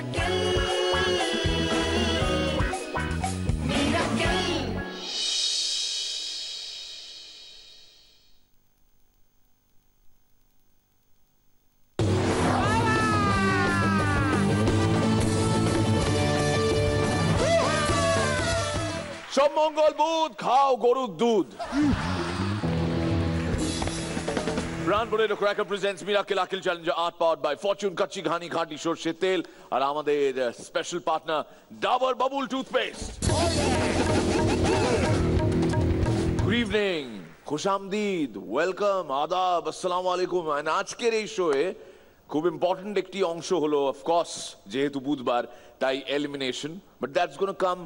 সব মঙ্গল বুধ খাও গরুর দুধ। Brand Potato Cracker presents Miracle Akil Challenger Art powered by Fortune Kacchi Ghani Khati Shorsher Tel আর আমাদের special partner Dabur Bubble Toothpaste। Good evening, খুশামদীদ, ওয়েলকাম, আদাব, আসসালামু আলাইকুম। আর আজকের এই শোয়ে খুব ইম্পর্টেন্ট একটি অংশ হলো, অফকোর্স যেহেতু বুধবার তাই elimination, but that's gonna come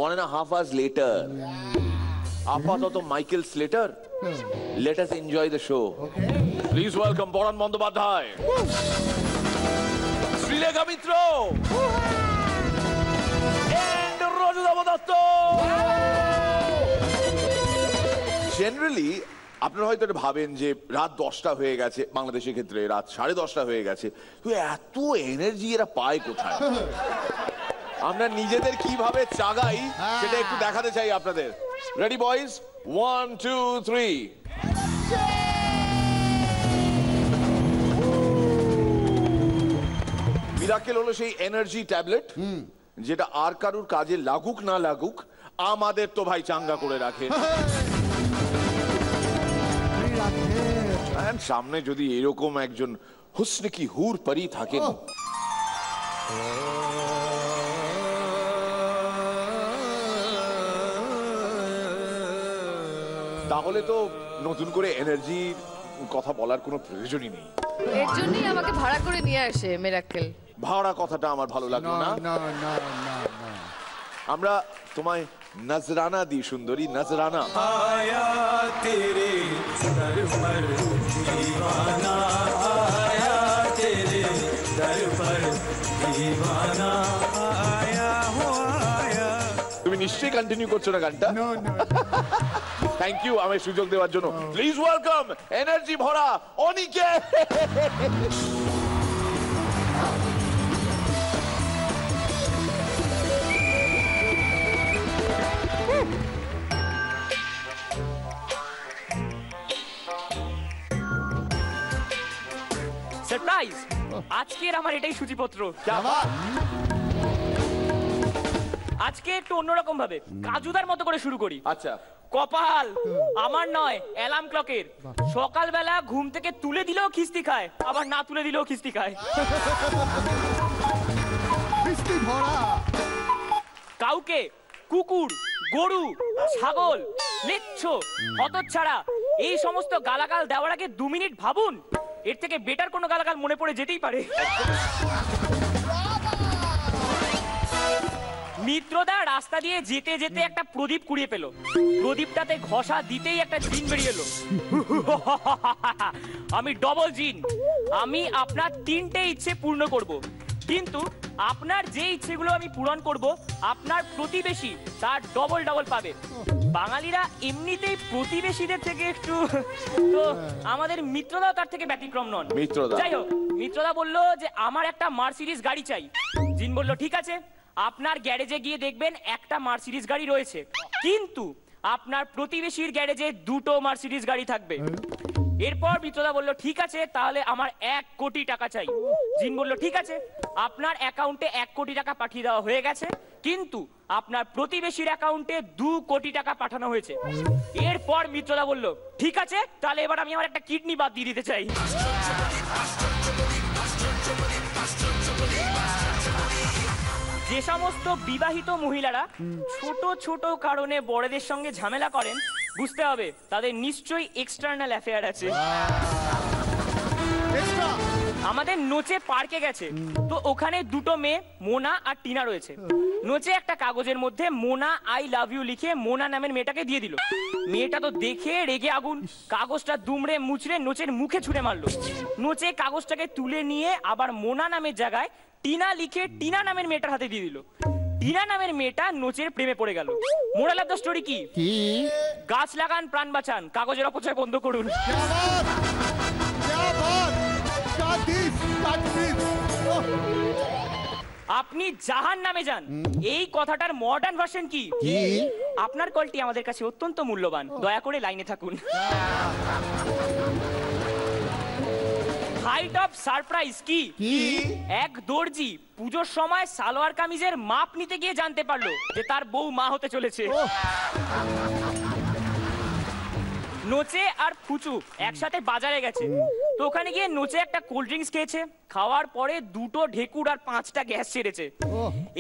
1.5 hours later. আপাতত Michael Slater, let us enjoy the show. Please welcome Barun Bandyopadhyay, Sreelekha Mitra, and Rajatava Dutta. Generally আপনারা হয়তো এটা ভাবেন যে রাত 10টা হয়ে গেছে, বাংলাদেশের ক্ষেত্রে রাত 10:30 হয়ে গেছে, তো এত এনার্জি এরা পায় কোথায়? আমরা নিজেদের কিভাবে চাগাই সেটা একটু দেখাতে চাই আপনাদের। Ready boys, 1 2 3। মিরাকেল হলো সেই এনার্জি ট্যাবলেট যেটা আর কারুর কাজে লাগুক না লাগুক আমাদের তো ভাই চাঙ্গা করে রাখে। সামনে যদি এরকম একজন হুসনে কি হুর পরি থাকেন, তাহলে তো নতুন করে এনার্জির কথা বলার কোনো প্রয়োজনই নেই। এর জন্যই আমাকে ভাড়া করে নিয়ে আসে মিরাকেল। ভাড়া কথাটা আমার ভালো লাগলো না। আমরা তোমায় নজরানা দি সুন্দরী, নজরানা। আয়া তেরে দর পর দিওয়ানা, আয়া তেরে দর পর দিওয়ানা, আয়া হো আয়া। তুমি নিশ্চয়ই কন্টিনিউ করছো না গানটা? থ্যাংক ইউ আমায় সুযোগ দেওয়ার জন্য। প্লিজ ওয়েলকাম এনার্জি ভরা অনিকে। সারপ্রাইজ, আজকের আমার এটাই সূচিপত্র। আজকে একটু অন্যরকম ভাবে কাজুদার মতো করে শুরু করি। আচ্ছা, কপাল আমার নয়, অ্যালার্ম ক্লকের। সকালবেলা ঘুম থেকে তুলে দিলেও খিস্তি খায়, আবার না তুলে দিলেও খিস্তি খায়। কাউকে কুকুর, গরু, ছাগল, লেচ্ছ, হতচ্ছাড়া এই সমস্ত গালাগাল দেওয়ার আগে 2 মিনিট ভাবুন, এর থেকে বেটার কোনো গালাগাল মনে পড়ে যেতেই পারে। মিত্রদা রাস্তা দিয়ে যেতে যেতে একটা প্রদীপ কুড়িয়ে পেল, প্রদীপটাতে ঘষা দিতেই একটা জিন বেরিয়ে এলো। আমি ডবল জিন, আমি আপনার 3টে ইচ্ছে পূর্ণ করব, কিন্তু আপনার যে ইচ্ছেগুলো আমি পূরণ করব আপনার প্রতিবেশী তার ডবল ডবল পাবে। বাঙালিরা এমনিতেই প্রতিবেশীদের থেকে একটু, তো আমাদের মিত্রদা তার থেকে ব্যতিক্রম নন। যাই হোক, মিত্রদা বলল যে আমার একটা মার্সিডিজ গাড়ি চাই। জিন বলল ঠিক আছে, আপনার গ্যারেজে গিয়ে দেখবেন একটা মার্সিডিজ গাড়ি রয়েছে, কিন্তু আপনার প্রতিবেশীর গ্যারেজে 2টো মার্সিডিজ গাড়ি থাকবে। এরপর মিত্রদা বলল ঠিক আছে, তাহলে আমার 1 কোটি টাকা চাই। জিন বলল ঠিক আছে, আপনার অ্যাকাউন্টে 1 কোটি টাকা পাঠিয়ে দেওয়া হয়ে গেছে, কিন্তু আপনার প্রতিবেশীর অ্যাকাউন্টে 2 কোটি টাকা পাঠানো হয়েছে। এরপর মিত্রদা বলল ঠিক আছে, তাহলে এবার আমি আমার একটা কিডনি বাদ দিয়ে দিতে চাই। যে সমস্ত বিবাহিত মহিলারা ছোট ছোট কারণে বড়দের সঙ্গে ঝামেলা করেন, বুঝতে হবে তাদের নিশ্চয়ই এক্সটার্নাল অ্যাফেয়ার আছে। আমাদের নোচে পার্কে গেছে, তো ওখানে 2টো মেয়ে মোনা আর টিনা রয়েছে। নোচে একটা কাগজের মধ্যে মোনা আই লাভ ইউ লিখে মোনা নামের মেয়েটাকে দিয়ে দিল। মেয়েটা তো দেখে রেগে আগুন, কাগজটা দুমড়ে মুচড়ে নোচের মুখে ছুঁড়ে মারলো। নোচে কাগজটাকে তুলে নিয়ে আবার মোনা নামের জায়গায় টিনা লিখে টিনা নামের মেয়েটার হাতে দিয়ে দিল। টিনা নামের মেয়েটা নোচের প্রেমে পড়ে গেল। মোরাল অফ দ্য স্টোরি কি? গাছ লাগান, প্রাণ বাঁচান, কাগজের অপচয় বন্ধ করুন। আপনি জাহান নামে যান এই কথাটার মডার্ন ভার্সন কি? আপনার কলটি আমাদের কাছে অত্যন্ত মূল্যবান, দয়া করে লাইনে থাকুন। হাইট অফ সারপ্রাইজ কি? এক দর্জি পুজোর সময় সালোয়ার কামিজের মাপ নিতে গিয়ে জানতে পারলো যে তার বউ মা হতে চলেছে। নোচে আর ফুচু একসাথে বাজারে গেছে, তো ওখানে গিয়ে নোচে একটা কোল্ড ড্রিঙ্কস খেয়েছে, খাওয়ার পরে 2টো ঢেকুর আর 5টা গ্যাস ছেড়েছে।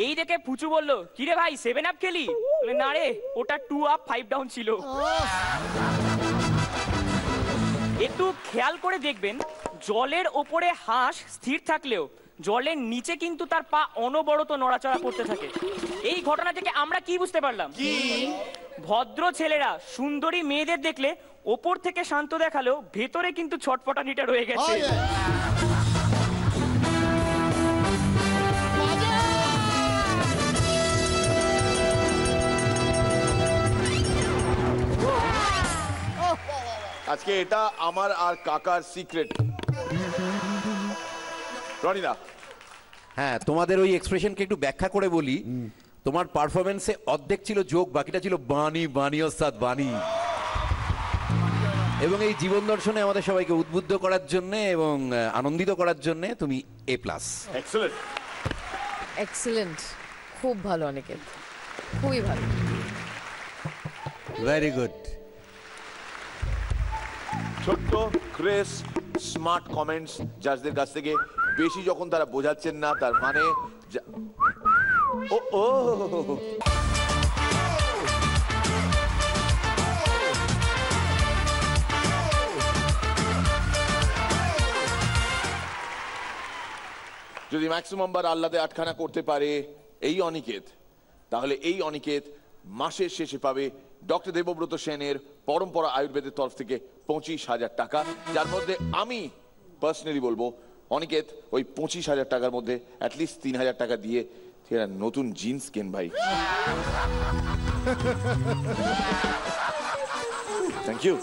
এই দেখে ফুচু বলল, কিরে ভাই 7 আপ খেলি? না রে, ওটা 2 আপ 5 ডাউন ছিল। একটু খেয়াল করে দেখবেন, জলের ওপরে হাঁস স্থির থাকলেও জলের নিচে কিন্তু তার পা অনবরত নড়াচড়া করতে থাকে। এই ঘটনা থেকে আমরা কি বুঝতে পারলাম? ভদ্র ছেলেরা সুন্দরী মেয়েদের দেখলে ওপর থেকে শান্ত দেখালেও ভেতরে কিন্তু ছটফটানিটা রয়ে গেছে। আজকে এটা আমার আর কাকার সিক্রেট। রনিদা, হ্যাঁ, তোমাদের ওই এক্সপ্রেশনকে একটু ব্যাখ্যা করে বলি। তোমার পারফরমেন্সে অর্ধেক ছিল যোগ, বাকিটা ছিল বাণী, বাণী ওস্তাদ বাণী। এবং এই জীবন দর্শনে আমাদের সবাইকে উদ্বুদ্ধ করার জন্য এবং আনন্দিত করার জন্য তুমি A+। এক্সেলেন্ট, এক্সেলেন্ট, খুব ভালো অনিকেত, খুবই ভালো। Very good. ছোট্ট ক্রেস স্মার্ট কমেন্টস জাজদের কাছ থেকে। বেশি যখন তারা বোঝাচ্ছেন না, তার মানে ও ও যদি ম্যাক্সিমাম বার আল্লাদে আটখানা করতে পারে এই অনিকেত, তাহলে এই অনিকেত মাসের শেষে পাবে ডক্টর দেবব্রত সেনের পরম্পরা আয়ুর্বেদের তরফ থেকে 25,000 টাকা, যার মধ্যে আমি পার্সোনালি বলবো অনিকেত ওই 25,000 টাকার মধ্যে অ্যাটলিস্ট 3,000 টাকা দিয়ে নতুন জিন্স কেন ভাই। Thank you.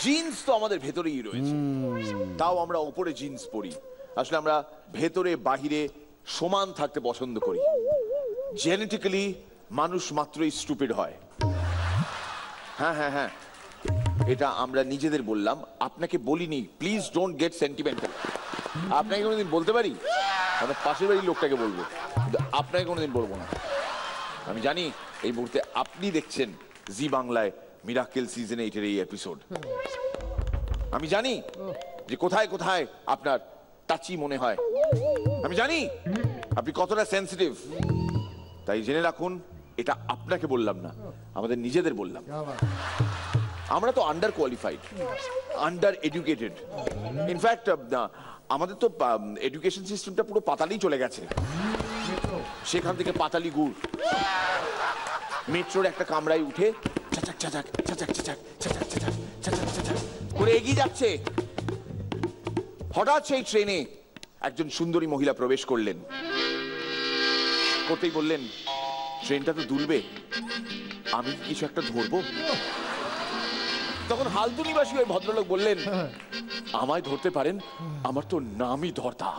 জিন্স তো আমাদের ভেতরেই রয়েছে, তাও আমরা উপরে জিন্স পরি। আসলে আমরা ভেতরে বাহিরে সমান থাকতে পছন্দ করি। জেনেটিক্যালি মানুষ মাত্রই স্টুপিড হয়। হ্যাঁ হ্যাঁ হ্যাঁ, এটা আমরা নিজেদের বললাম, আপনাকে বলিনি। Please don't get sentimental. আপনাকে কোনোদিন বলতে পারি, আমরা পাশের বাড়ির লোকটাকে বলবো, কিন্তু আপনাকে কোনোদিন বলবো না। আমি জানি এই মুহূর্তে আপনি দেখছেন জি বাংলায় মিরাকেল সিজন 8-এর এই এপিসোড। আমি জানি যে কোথায় কোথায় আপনার টাচি মনে হয়। আমি জানি আপনি কতটা সেন্সিটিভ। তাই জেনে রাখুন, এটা আপনাকে বললাম না, আমাদের নিজেদের বললাম। আমরা তো under qualified, under educated. In fact আমাদের তো এডুকেশন সিস্টেমটা পুরো পাতালেই চলে গেছে। সেখান থেকে পাতালি গুড় মেট্রোর একটা কামরায় উঠে চাচাক চাচাক চাচাক চাচাক চাচাক চাচাক চাচাক চাচাক করে এগিয়ে যাচ্ছে। হঠাৎ সেই ট্রেনে একজন সুন্দরী মহিলা প্রবেশ করলেন, করতেই বললেন, ট্রেনটা তো দুলবে, আমি কিছু একটা ধরবো? তখন হালদু নিবাসী ওই ভদ্রলোক বললেন, আমায় ধরতে পারেন, আমার তো নামই ধর্তা।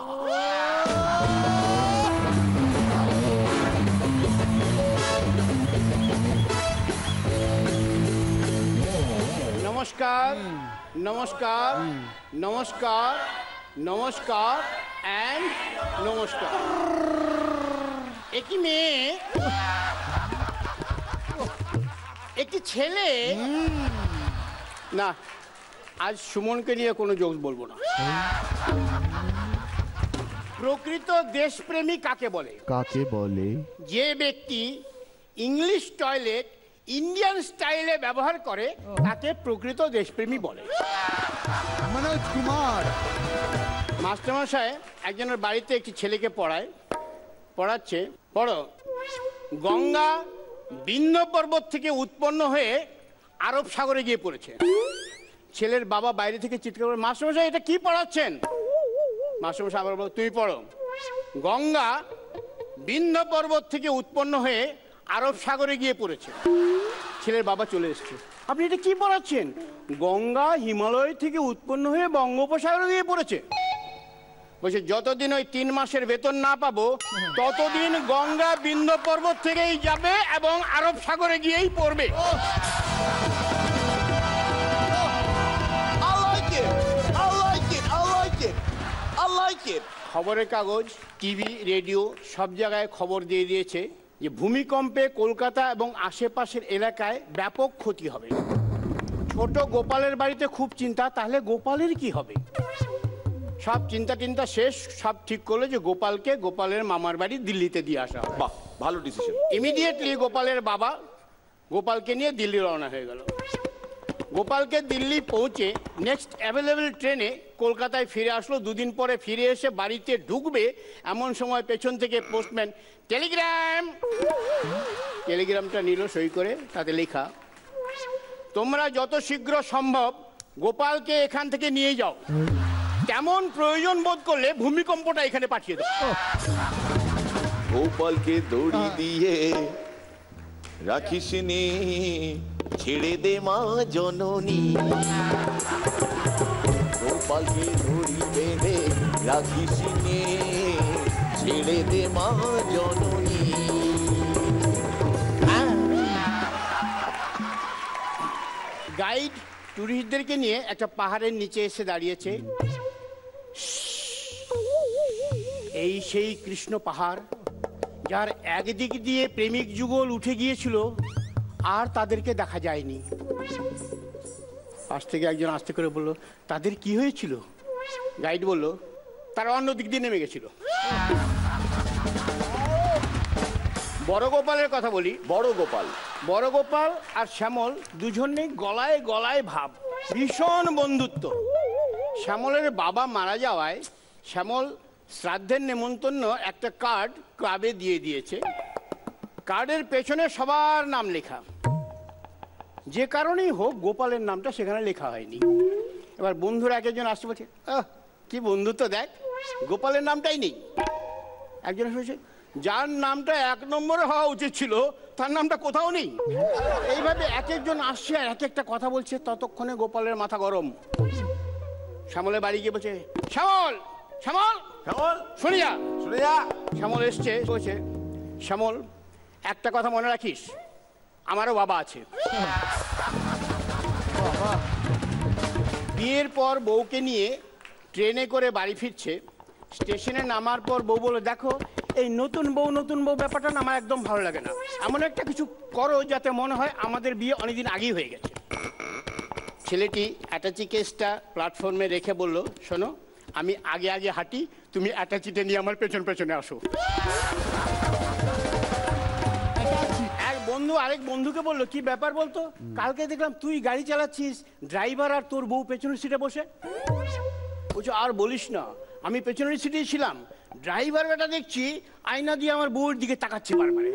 নমস্কার, নমস্কার, নমস্কার, নমস্কার অ্যান্ড নমস্কার। একটি মেয়ে, একটি ছেলে, না আজ সুমনকে নিয়ে কোনো জোকস বলবো না। প্রকৃত দেশপ্রেমী কাকে বলে? কাকে বলে? যে ব্যক্তি ইংলিশ টয়লেট ইন্ডিয়ান স্টাইলে ব্যবহার করে তাকে প্রকৃত দেশপ্রেমী বলে। মনোজ কুমার। মাস্টারমশাই একজনের বাড়িতে একটি ছেলেকে পড়াচ্ছে, পড়ো, গঙ্গা বিন্ধ্য পর্বত থেকে উৎপন্ন হয়ে আরব সাগরে গিয়ে পড়েছে। ছেলের বাবা বাইরে থেকে চিৎকার করে, মাস্টারমশাই এটা কি পড়াচ্ছেন? মাস্টারমশাই আবার বলো, তুমি পড়ো, গঙ্গা বিন্ধ্য পর্বত থেকে উৎপন্ন হয়ে আরব সাগরে গিয়ে পড়েছে। ছেলের বাবা চলে এসছে। আপনি এটা কি পড়াচ্ছেন? গঙ্গা হিমালয় থেকে উৎপন্ন হয়ে বঙ্গোপসাগরে গিয়ে পড়েছে। বলছে যতদিন ওই 3 মাসের বেতন না পাবো ততদিন গঙ্গা বিন্ধ্য পর্বত থেকেই যাবে এবং আরব সাগরে গিয়েই পড়বে। খবরের কাগজ, টিভি, রেডিও সব জায়গায় খবর দিয়ে দিয়েছে যে ভূমিকম্পে কলকাতা এবং আশেপাশের এলাকায় ব্যাপক ক্ষতি হবে। ছোট গোপালের বাড়িতে খুব চিন্তা, তাহলে গোপালের কি হবে? সব চিন্তা শেষ, সব ঠিক করলো যে গোপালকে গোপালের মামার বাড়ি দিল্লিতে দিয়ে আসা হবে। বাহ, ভালো ডিসিশন। ইমিডিয়েটলি গোপালের বাবা গোপালকে নিয়ে দিল্লি রওনা হয়ে গেল। গোপালকে দিল্লি পৌঁছে নেক্সট অ্যাভেলেবল ট্রেনে কলকাতায় ফিরে আসলো। 2 দিন পরে ফিরে এসে বাড়িতে ঢুকবে এমন সময় পেছন থেকে পোস্টম্যান টেলিগ্রামটা নিল সই করে, তাতে লেখা, তোমরা যত শীঘ্র সম্ভব গোপালকে এখান থেকে নিয়ে যাও, তেমন প্রয়োজন বোধ করলে ভূমিকম্পটা এখানে পাঠিয়ে দাও। গোপালকে দড়ি দিয়ে রাখিস নে, ছেড়ে দে মা জননী। গোপালকে দড়ি বেঁধে রাখিস নে, ছেড়ে দে মা জননী। গাইড ট্যুরিস্টদেরকে নিয়ে একটা পাহাড়ের নিচে এসে দাঁড়িয়েছে। এই সেই কৃষ্ণ পাহাড়, যার একদিক দিয়ে প্রেমিক যুগল উঠে গিয়েছিল, আর তাদেরকে দেখা যায়নি। পাশ থেকে একজন আস্তে করে বলল, তাদের কি হয়েছিল? গাইড বলল, তারা অন্য দিক দিয়ে নেমে গেছিল। বড় গোপালের কথা বলি। বড় গোপাল আর শ্যামল দুজনেই গলায় গলায় ভাব, ভীষণ বন্ধুত্ব। শ্যামলের বাবা মারা যাওয়ায় শ্যামল শ্রাদ্ধের নেমন্তন্ন একটা কার্ড ক্লাবে দিয়ে দিয়েছে। কার্ডের পেছনে সবার নাম লেখা, যে কারণেই হোক গোপালের নামটা সেখানে লেখা হয়নি। এবার বন্ধুরা এক একজন আসতে বলছে, কি বন্ধুত্ব দেখ, গোপালের নামটাই নেই। একজন বলছে, যার নামটা 1 নম্বরে হওয়া উচিত ছিল তার নামটা কোথাও নেই। এইভাবে এক একজন আসছে আর এক একটা কথা বলছে। ততক্ষণে গোপালের মাথা গরম। শ্যামলের বাড়ি গিয়ে বলছে, শ্যামল শ্যামল শ্যামল শুনে যা। শ্যামল এসছে, বলছে, শ্যামল একটা কথা মনে রাখিস, আমারও বাবা আছে। বিয়ের পর বউকে নিয়ে ট্রেনে করে বাড়ি ফিরছে। স্টেশনে নামার পর বউ বলে, দেখো এই নতুন বউ ব্যাপারটা না আমার একদম ভালো লাগে না। এমন একটা কিছু করো যাতে মনে হয় আমাদের বিয়ে অনেকদিন আগেই হয়ে গেছে। ছেলেটি অ্যাটাচি কেসটা প্ল্যাটফর্মে রেখে বলল, শোনো, আমি আগে আগে হাঁটি, তুমি অ্যাটাচিটা নিয়ে আমার পেছনে আসো। এক বন্ধু আরেক বন্ধুকে বললো, কি ব্যাপার বলতো, কালকে দেখলাম তুই গাড়ি চালাচ্ছিস, ড্রাইভার আর তোর বউ পেছনের সিটে বসে। বলছো, আর বলিস না, আমি পেছনের সিটেই ছিলাম। ড্রাইভার বেটা দেখছি আয়না দিয়ে আমার বউয়ের দিকে তাকাচ্ছে বারবারে।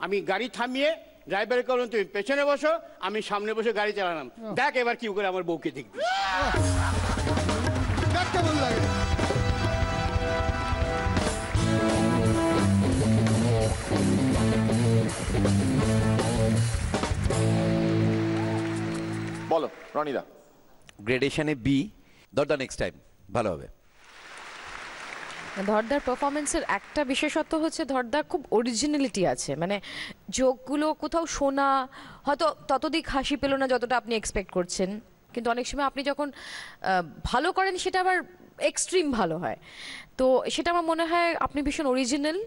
আমি গাড়ি থামিয়ে ড্রাইভারকে বললাম, তুমি পেছনে বসো, আমি সামনে বসে গাড়ি চালালাম। দেখ এবার কি করে আমার বউকে দেখবি। কেমন লাগে? বলো রনিদা। গ্রেডেশনে বি। দরদা নেক্সট টাইম ভালো হবে। ধরদার পারফরমেন্সের একটা বিশেষত্ব হচ্ছে ধরদার খুব অরিজিনালিটি আছে, মানে জোকগুলো কোথাও শোনা হয়তো ততদিক হাসি পেল না যতটা আপনি এক্সপেক্ট করছেন, কিন্তু অনেক সময় আপনি যখন ভালো করেন সেটা আবার এক্সট্রিম ভালো হয়। তো সেটা আমার মনে হয় আপনি ভীষণ অরিজিনাল,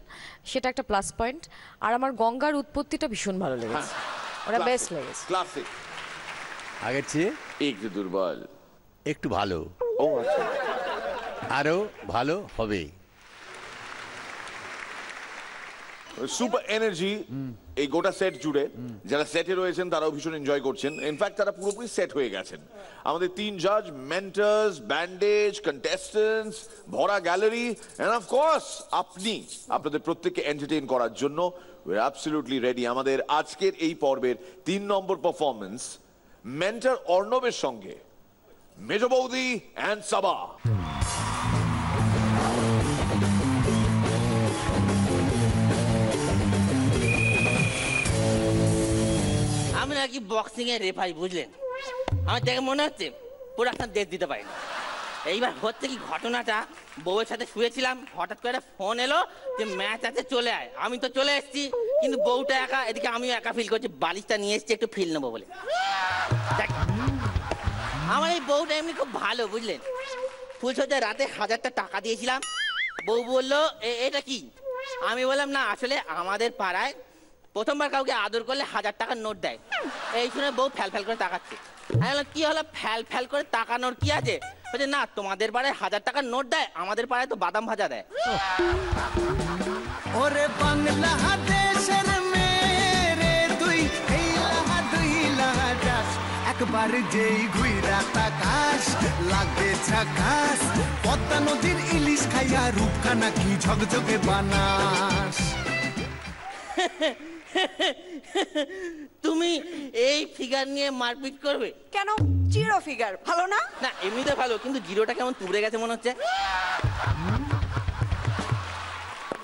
সেটা একটা প্লাস পয়েন্ট। আর আমার গঙ্গার উৎপত্তিটা ভীষণ ভালো লেগেছে, ওটা বেস্ট লেগেছে। ক্লাসিক। আগের চেয়ে একটু দুর্বল, একটু ভালো, ও আচ্ছা, আরো ভালো হবে। সুপার এনার্জি এই গোটা সেট জুড়ে। যারা সেটে রয়েছেন তারাও ভীষণ এনজয় করছেন। ইনফ্যাক্ট তারা পুরোপুরি সেট হয়ে গেছেন। আমাদের 3 জাজ, মেন্টার্স, ব্যান্ডেজ, কন্টেস্টেন্টস, ভরা গ্যালারি, এন্ড অফ কোর্স আপনি, আপনাদের প্রত্যেককে এন্টারটেইন করার জন্য উই আর অ্যাবসলিউটলি রেডি। আমাদের আজকের এই পর্বের 3 নম্বর পারফরমেন্স, মেন্টর অর্ণবের সঙ্গে মেজ বৌদি এন্ড সাবা। আমি নাকি বক্সিং এর রেফারি, বুঝলেন? আমার দেখে মনে হচ্ছে প্রোডাকশন ডেট দিতে পারি না। এইবার হচ্ছে কি ঘটনাটা, বউয়ের সাথে শুয়েছিলাম, হঠাৎ করে ফোন এলো যে ম্যাচ আছে চলে আয়। আমি তো চলে এসেছি, কিন্তু বউটা একা, এদিকে আমিও একা ফিল করছি। বালিশটা নিয়ে এসেছি একটু ফিল নেবো বলে। দেখ, আমার এই বউটা এমনি খুব ভালো, বুঝলেন? ফুলসজ্জায় রাতে 1000টা টাকা দিয়েছিলাম। বউ বললো এটা কি? আমি বললাম না, আসলে আমাদের পাড়ায় প্রথমবার কাউকে আদর করলে 1000 টাকার নোট দেয়। এই শুনে বউ ফ্যাল ফ্যাল করে তাকাচ্ছে। আমি বললাম কি হলো, ফ্যাল ফ্যাল করে তাকানোর কি আছে? বলছে না, তোমাদের পাড়ায় 1000 টাকার নোট দেয়, আমাদের পাড়ায় তো বাদাম ভাজা দেয়। ওরে বাংলাদেশের মেরে তুই এই লাহা দুই লাহা যাস, একবার যেই ঘুইরা তাকাস লাগবে ঝাকাস, পদ্মা নদীর ইলিশ খাইয়া রূপখানা কি ঝকঝকে বানাস। তুমি এই ফিগার নিয়ে মারপিট করবে কেন? জিরো ফিগার ভালো না? না, এমনিতে ভালো, কিন্তু জিরোটা কেমন তুবড়ে গেছে মনে হচ্ছে।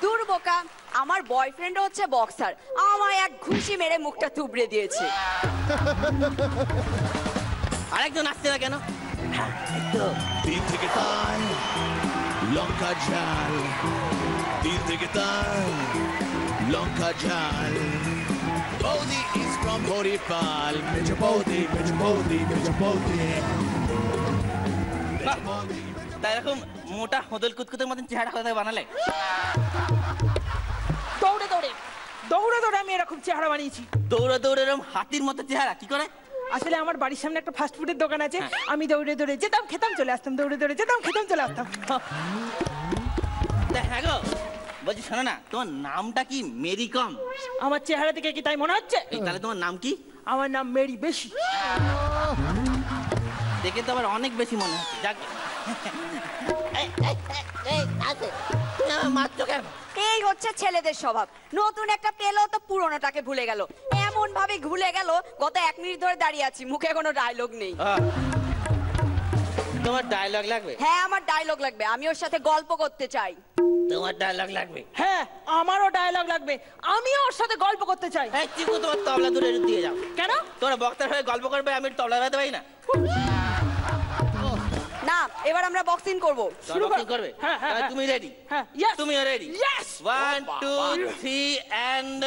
দূর বোকা, আমার বয়ফ্রেন্ড হচ্ছে বক্সার, আমায় এক ঘুষি মেরে মুখটা তুবড়ে দিয়েছে। আরেকজন আসছে না কেন? তিন থেকে তাল লঙ্কা ঝাল, তিন থেকে তাল লঙ্কা ঝাল। বৌদি is from Boripal, মেজ বৌদি, মেজ বৌদি, মেজ বৌদি। তা এরকম মোটা হদল কুতকুতের মতন চেহারা কোথায় বানালে? দৌড়ে দৌড়ে দৌড়ে দৌড়ে আমি এরকম চেহারা বানিয়েছি। দৌড়ে দৌড়ে এরকম হাতির মতো চেহারা কি করে? আসলে আমার বাড়ির সামনে একটা ফাস্ট ফুডের দোকান আছে, আমি দৌড়ে দৌড়ে যেতাম, খেতাম, চলে আসতাম, দৌড়ে দৌড়ে যেতাম, খেতাম, চলে আসতাম। হ্যাঁ গো, বলছি শোনো না, তোমার নামটা কি? মেরি কম? আমার চেহারা থেকে কি তাই মনে হচ্ছে? তাহলে তোমার নাম কি? আমার নাম মেরি বেশি। দেখে তো আবার অনেক বেশি মনে হচ্ছে। যাক, মাত্র কেন? এই হচ্ছে ছেলেদের স্বভাব, নতুন একটা পেলো তো পুরোনোটাকে ভুলে গেল। এমন ভাবে ভুলে গেল, গত 1 মিনিট ধরে দাঁড়িয়ে আছি, মুখে কোনো ডায়লগ নেই। তোমার ডায়লগ লাগবে? হ্যাঁ, আমার ডায়লগ লাগবে, আমি ওর সাথে গল্প করতে চাই। তোমার ডায়লগ লাগবে? হ্যাঁ, আমারও ডায়লগ লাগবে, আমিও ওর সাথে গল্প করতে চাই। এই চিকু, তোমার তবলা দূরে দিয়ে যাও। কেন? তোরা বক্তার হয়ে গল্প করবে, আমি তবলা বাজাতে পারি না। না, এবার আমরা বক্সিং করব। শুরু করবে? হ্যাঁ, হ্যাঁ, তুমি রেডি? হ্যাঁ, ইয়েস। তুমিও রেডি? ইয়েস। 1 2 3 এন্ড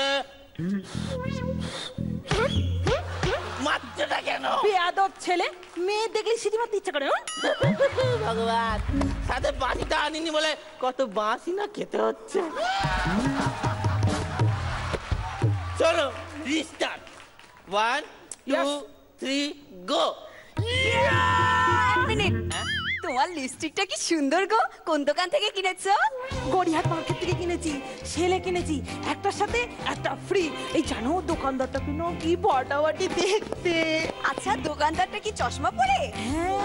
মাত্রটা কেন? বেয়াদব ছেলে, মেয়ে দেখলে সিটি মারতে ইচ্ছা করে। ভগবান, সাথে বাঁশিটা আনিনি বলে কত বাঁশি না খেতে হচ্ছে। চলো রিস্টার্ট। 1 2 3 গো। এক মিনিট, তোমার লিপস্টিকটা কি সুন্দর গো, কোন দোকান থেকে কিনেছো? গড়িয়াহাট মার্কেট থেকে কিনেছি, সেলে কিনেছি, একটার সাথে একটা ফ্রি। এই জানো দোকানদারটা কিনো কি বটাবাটি দেখতে। আচ্ছা, দোকানদারটা কি চশমা পরে?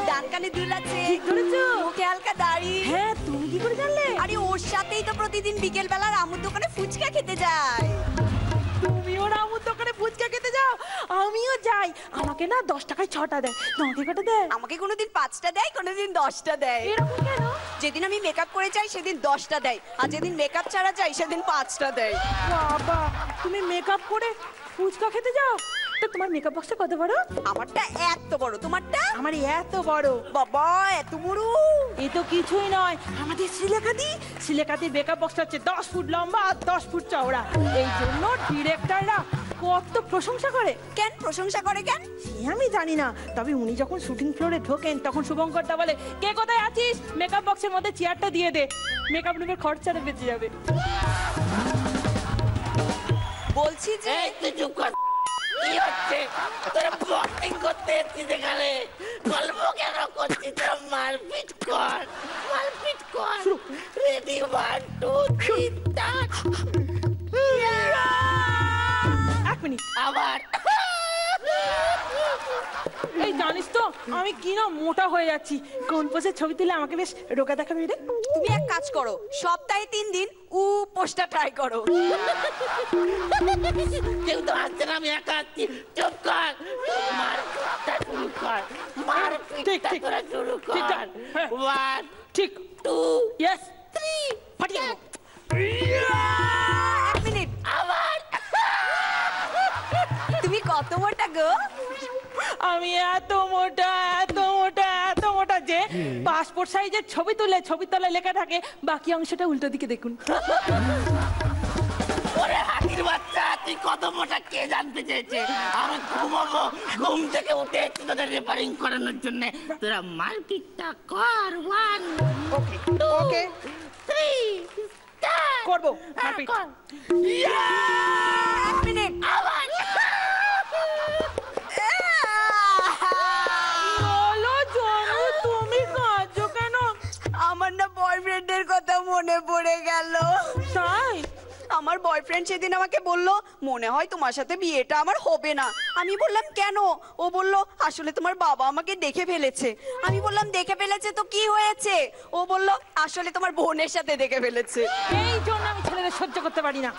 ডান কানে দুল আছে, ঠিক ধরেছো। মুখে হালকা দাড়ি। হ্যাঁ, তুমি কি করে জানলে? আরে ওর সাথেই তো প্রতিদিন বিকেল বেলা রামুর দোকানে ফুচকা খেতে যায়। তুমিও রামুর দোকানে ফুচকা খেতে যাও? আমিও যাই। আমাকে না 10 টাকায় 6টা দেয়, তোমাকে কটা দেয়? আমাকে কোনোদিন 5টা দেয়, কোনোদিন 10টা দেয়। এরকম কেন? যেদিন আমি মেকআপ করে যাই সেদিন 10টা দেয়, আর যেদিন মেকআপ ছাড়া যাই সেদিন 5টা দেয়। বাবা, তুমি মেকআপ করে ফুচকা খেতে যাও? তো তোমার মেকআপ বক্সটা কত বড়? আমারটা এত বড়, তোমারটা? আমার এত বড়। বাবা, এত বড়? এ তো কিছুই নয়, আমাদের শ্রীলেখাদির মেকআপ বক্সটা হচ্ছে 10 ফুট লম্বা আর 10 ফুট চওড়া। এই জন্য ডিরেক্টররা কত প্রশংসা করে। কেন প্রশংসা করে কেন? সে আমি জানি না, তবে উনি যখন শুটিং ফ্লোরে ঢোকেন তখন শুভঙ্করটা বলে, কে কোথায় আছিস, মেকআপ বক্সের মধ্যে চেয়ারটা দিয়ে দে, মেকআপ রুমের খরচাটা বেঁচে যাবে। বলছি যে চুপ কর। কি হচ্ছে? তোরা বক্সিং করতে এসেছিস এখানে, গল্প কেন করছিস? তোরা মারপিট কর, মারপিট কর। Ready 1 2 3 start. এক মিনিট, আবার এই জানিস তো আমি কি না মোটা হয়ে যাচ্ছি। কোন পোজের ছবি তুলে আমাকে বেশ রোগা দেখাবি রে? তুমি এক কাজ করো, সপ্তাহে 3 দিন পোস্টটা ট্রাই করো। কেউ তো আসছে না, আমি একা আছি। চুপ কর, মারপিটটা শুরু কর, মারপিটটা তোরা শুরু কর। 1 ঠিক 2 ইয়েস 3 ফাটিয়ে দেবো। এক মিনিট, আবার তুমি কত মোটা গো? আমি এত মোটা এত মোটা এত মোটা যে পাসপোর্ট সাইজের ছবি তুলে ছবি তলায় লেখা থাকে বাকি অংশটা উল্টো দিকে দেখুন। ওরে হাতির বাচ্চা, তুই কত মোটা কে জানতে চেয়েছে? আমি ঘুমাবো, ঘুম থেকে উঠে এসেছি তোদের রেপারিং করানোর জন্য। তোরা মারপিটটা কর। 1 ওকে ওকে 3 করবো মারপিট। এক মিনিট। আবার বলো জনু, তুমি কাঁদছো কেন? আমার না বয়ফ্রেন্ডের কথা মনে পড়ে গেল। তাই? আমার বয়ফ্রেন্ড সেদিন আমাকে বলল, মনে হয় তোমার সাথে বিয়েটা আমার হবে না। আমি বললাম কেন? ও বলল, আসলে তোমার বাবা আমাকে দেখে ফেলেছে। আমি বললাম দেখে ফেলেছে তো কি হয়েছে? ও বলল, আসলে তোমার বোনের সাথে দেখে ফেলেছে। এই জন্য আমি ছেলেদের সহ্য করতে পারি না।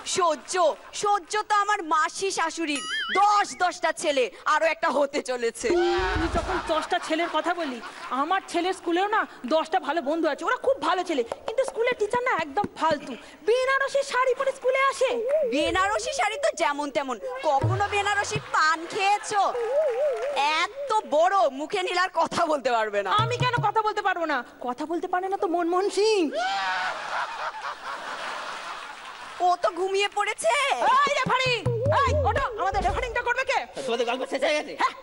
সহ্য তো আমার মাসি শাশুড়ির 10টা ছেলে, আরো একটা হতে চলেছে। তুই যখন 10টা ছেলের কথা বলি, আমার ছেলের স্কুলেও না 10টা ভালো বন্ধু আছে, ওরা খুব ভালো ছেলে। কিন্তু স্কুলের টিচার না একদম ফালতু, বেনারসি শাড়ি পরে স্কুলে আসে। বেনারসি শাড়ি তো যেমন তেমন, কখনো বেনারসি পান খেয়েছো? এত বড় মুখে নীলার কথা বলতে পারবে না। আমি কেন কথা বলতে পারবো না? কথা বলতে পারে না তো মনমোহন সিং। ও তো ঘুমিয়ে পড়েছে। এই রেফারি, এই ওটা আমাদের রেফারিংটা করবে কে? তোমাদের গল্প শেষ হয়ে গেছে? হ্যাঁ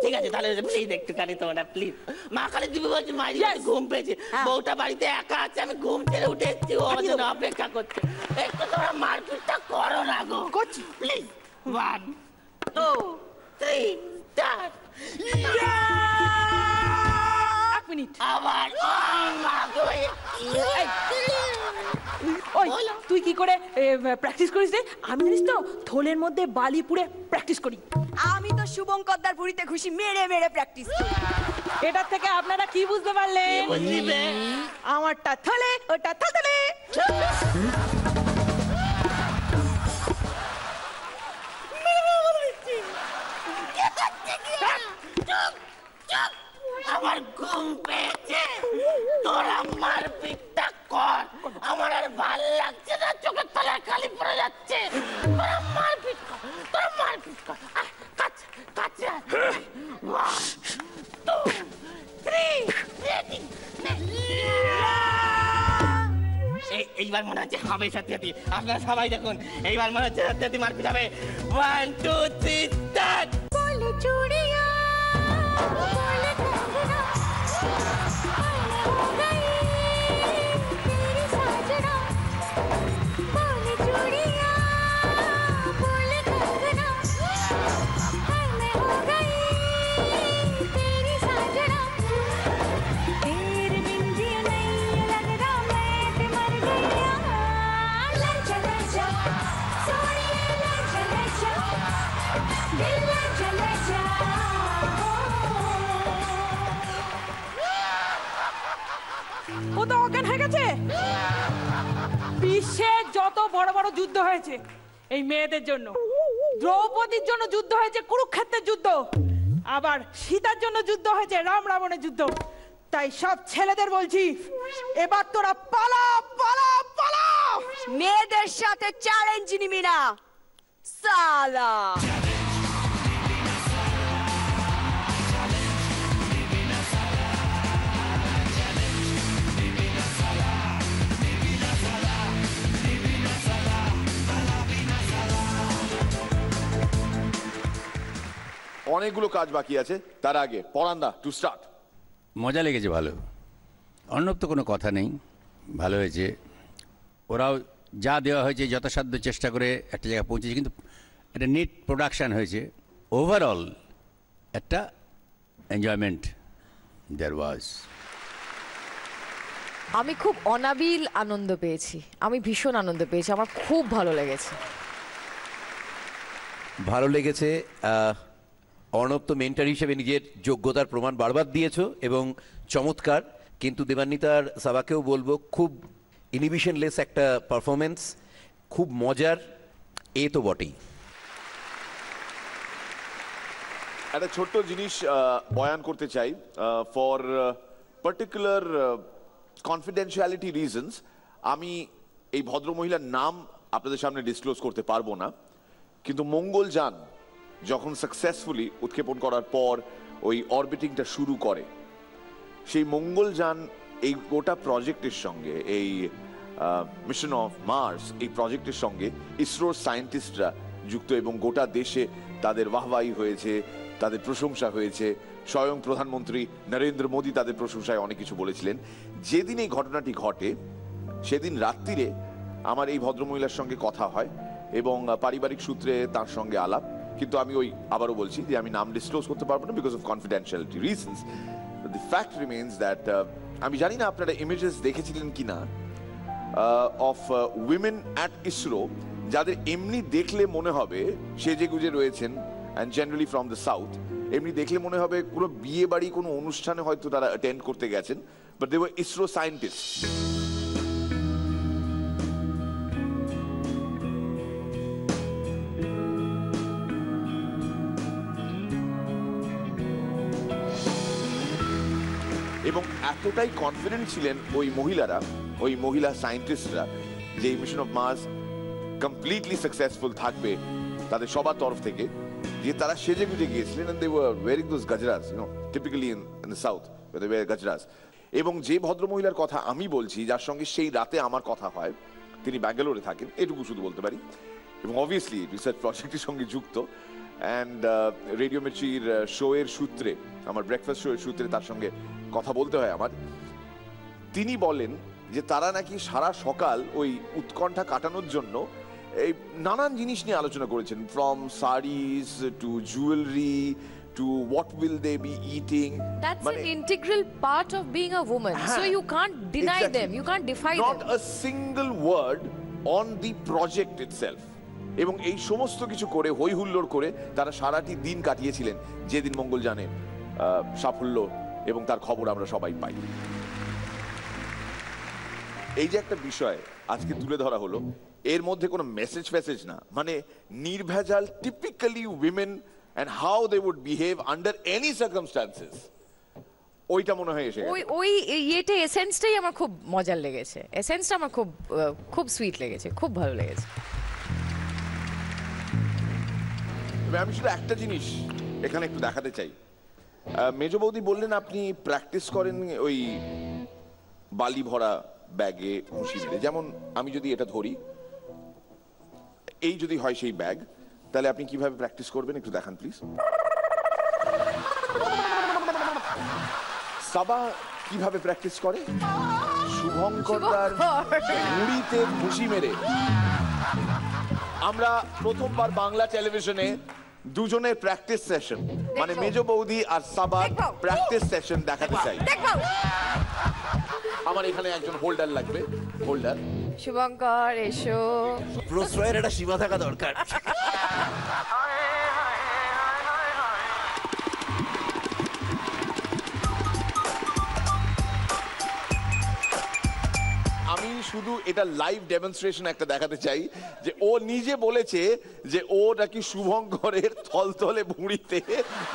ঠিক আছে, তাহলে প্লিজ একটুখানি তোমরা প্লিজ। মা কালী দিবি বলছি, মাঝে ঘুম পেয়েছে, বউটা বাড়িতে একা আছে, আমি ঘুম ছেড়ে উঠে এসেছি, ও আমার জন্য অপেক্ষা করছে। একটু তোমরা মারপিটটা করো না গো। করছি প্লিজ। 1 2 3 4 এক মিনিট। আবার ওই তুই কি করে প্র্যাকটিস করিস রে? আমি জানিস তো থলের মধ্যে বালি পুড়ে প্র্যাকটিস করি। আমি তো শুভঙ্করদার বুড়িতে ঘুষি মেরে মেরে প্র্যাকটিস করি। এটার থেকে আপনারা কি বুঝতে পারলেন? আমারটা থলে, ওটা থলে। আমার ঘুম পেয়েছে, তোরা মারপিটটা কর। আমার আর ভাল লাগছে না, চোখের তলায় কালি পড়ে যাচ্ছে। তোরা মারপিট কর, তোরা মারপিট কর। কাছে কাছে 1 2 3 রেডি। এইবার মনে হচ্ছে হবে সত্যি সত্যি। আপনারা সবাই দেখুন, এইবার মনে হচ্ছে সত্যি সত্যি মারপিট হবে। 1 2 3 স্টার্ট। बोले चूड़िया बोले कंगना मैं हो गई तेरी साजना। बोले चूड़िया बोले कंगना मैं हो गई तेरी साजना। तेरे बिन जिया नहीं लगता, मैं ते मर गई। लज्जा लज्जा सोनिए लज्जा लज्जा दिल लज्जा लज्जा। ও তো অজ্ঞান হয়ে গেছে। বিশ্বে যত বড় বড় যুদ্ধ হয়েছে এই মেয়েদের জন্য। দ্রৌপদীর জন্য যুদ্ধ হয়েছে কুরুক্ষেত্রের যুদ্ধ, আবার সীতার জন্য যুদ্ধ হয়েছে রাম রাবণের যুদ্ধ। তাই সব ছেলেদের বলছি, এবার তোরা পালা পালা পালা। মেয়েদের সাথে চ্যালেঞ্জ নিবি না সালা। অনেকগুলো কাজ বাকি আছে, তার আগে পরান্দা টু স্টার্ট। মজা লেগেছে, ভালো। অর্ণব তো কোনো কথা নেই, ভালো হয়েছে। ওরাও যা দেওয়া হয়েছে যথাসাধ্য চেষ্টা করে একটা জায়গায় পৌঁছেছে, কিন্তু একটা নিট প্রোডাকশান হয়েছে। ওভারঅল একটা এনজয়মেন্ট দেয়ার ওয়াজ। আমি খুব অনাবিল আনন্দ পেয়েছি, আমি ভীষণ আনন্দ পেয়েছি, আমার খুব ভালো লেগেছে। ভালো লেগেছে। অর্ণব তো মেন্টর হিসেবে নিজের যোগ্যতার প্রমাণ বারবার দিয়েছো এবং চমৎকার। কিন্তু দেবান্বিতার সাবাকেও বলবো, খুব ইনহিবিশনলেস একটা পারফরমেন্স, খুব মজার। এ তো বটেই। একটা ছোট্ট জিনিস বয়ান করতে চাই। ফর পার্টিকুলার কনফিডেন্সিয়ালিটি রিজনস আমি এই ভদ্রমহিলার নাম আপনাদের সামনে ডিসক্লোজ করতে পারবো না, কিন্তু মঙ্গলযান যখন সাকসেসফুলি উৎক্ষেপণ করার পর ওই অরবিটিংটা শুরু করে, সেই মঙ্গলযান এই গোটা প্রজেক্টের সঙ্গে, এই মিশন অফ মার্স এই প্রজেক্টের সঙ্গে ইসরোর সায়েন্টিস্টরা যুক্ত, এবং গোটা দেশে তাদের বাহবাহি হয়েছে, তাদের প্রশংসা হয়েছে। স্বয়ং প্রধানমন্ত্রী নরেন্দ্র মোদী তাদের প্রশংসায় অনেক কিছু বলেছিলেন। যেদিন এই ঘটনাটি ঘটে সেদিন রাত্রিরে আমার এই ভদ্রমহিলার সঙ্গে কথা হয় এবং পারিবারিক সূত্রে তার সঙ্গে আলাপ, কিন্তু আমি ওই আবারও বলছি যে আমি নাম ডিসক্লোজ করতে পারবো না because of confidentiality reasons. The fact remains that আমি জানি না আপনারা ইমেজেস দেখেছিলেন কিনা অফ উইমেন অ্যাট ইসরো, যাদের এমনি দেখলে মনে হবে সেজে গুজে রয়েছেন, and generally from the south, এমনি দেখলে মনে হবে কোনো বিয়ে বাড়ি কোনো অনুষ্ঠানে হয়তো তারা অ্যাটেন্ড করতে গেছেন, but they were ISRO scientist. এবং এতটাই কনফিডেন্ট ছিলেন ওই মহিলারা, ওই মহিলা সায়েন্টিস্টরা, যে এই mission of Mars completely successful থাকবে তাদের সবার তরফ থেকে, যে তারা সেজে গুজে গিয়েছিলেন, and they were wearing those gajras, you know, typically in the south where they wear gajras. এবং যে ভদ্রমহিলার কথা আমি বলছি, যার সঙ্গে সেই রাতে আমার কথা হয়, তিনি ব্যাঙ্গালোরে থাকেন, এটুকু শুধু বলতে পারি, এবং অবভিয়াসলি রিসার্চ প্রজেক্টের সঙ্গে যুক্ত, অ্যান্ড রেডিও মির্চির শোয়ের সূত্রে, আমার ব্রেকফাস্ট শোয়ের সূত্রে তার সঙ্গে কথা বলতে হয় আমার। তিনি বলেন যে তারা নাকি সারা সকাল ওই উৎকণ্ঠা কাটানোর জন্য এই নানান জিনিস নিয়ে আলোচনা করেছেন, from saris to jewellery to what will they be eating. That's an integral part of being a woman. So you can't deny them, you can't defy them. Not a single word on the project itself. এবং এই সমস্ত কিছু করে হই হুল্লোড় করে তারা সারাটি দিন কাটিয়েছিলেন, যেদিন মঙ্গলযানের সাফল্য এবং তার খবর আমরা সবাই পাই। এই যে একটা বিষয় আজকে তুলে ধরা হলো, এর মধ্যে কোনো মেসেজ ফেসেজ না, মানে নির্ভেজাল typically women and how they would behave under any circumstances, ওইটা মনে হয় এসে ওই ইয়েটা এসেন্সটাই আমার খুব মজার লেগেছে, এসেন্সটা আমার খুব খুব সুইট লেগেছে, খুব ভালো লেগেছে। আমি শুধু একটা জিনিস এখানে একটু দেখাতে চাই। মেজ বৌদি বললেন আপনি প্র্যাকটিস করেন ওই বালি ভরা ব্যাগে ঘুষি মেরে, যেমন আমি যদি এটা ধরি, এই যদি হয় সেই ব্যাগ, তাহলে আপনি কিভাবে প্র্যাকটিস করবেন একটু দেখান প্লিজ। সাবা কিভাবে প্র্যাকটিস করে? শুভঙ্কর তার মুড়িতে ঘুষি মেরে। আমরা প্রথমবার বাংলা টেলিভিশনে দুজনের প্র্যাকটিস সেশন, মানে মেজ বৌদি আর সাবার প্র্যাকটিস সেশন দেখাতে চাই। আমার এখানে একজন হোল্ডার লাগবে, হোল্ডার। শুভঙ্কর এসো। প্রশ্রয়ের একটা সীমা থাকা দরকার। আমি শুধু এটা লাইভ ডেমনস্ট্রেশন একটা দেখাতে চাই, যে ও নিজে বলেছে যে ও নাকি শুভঙ্করের থলথলে ভুঁড়িতে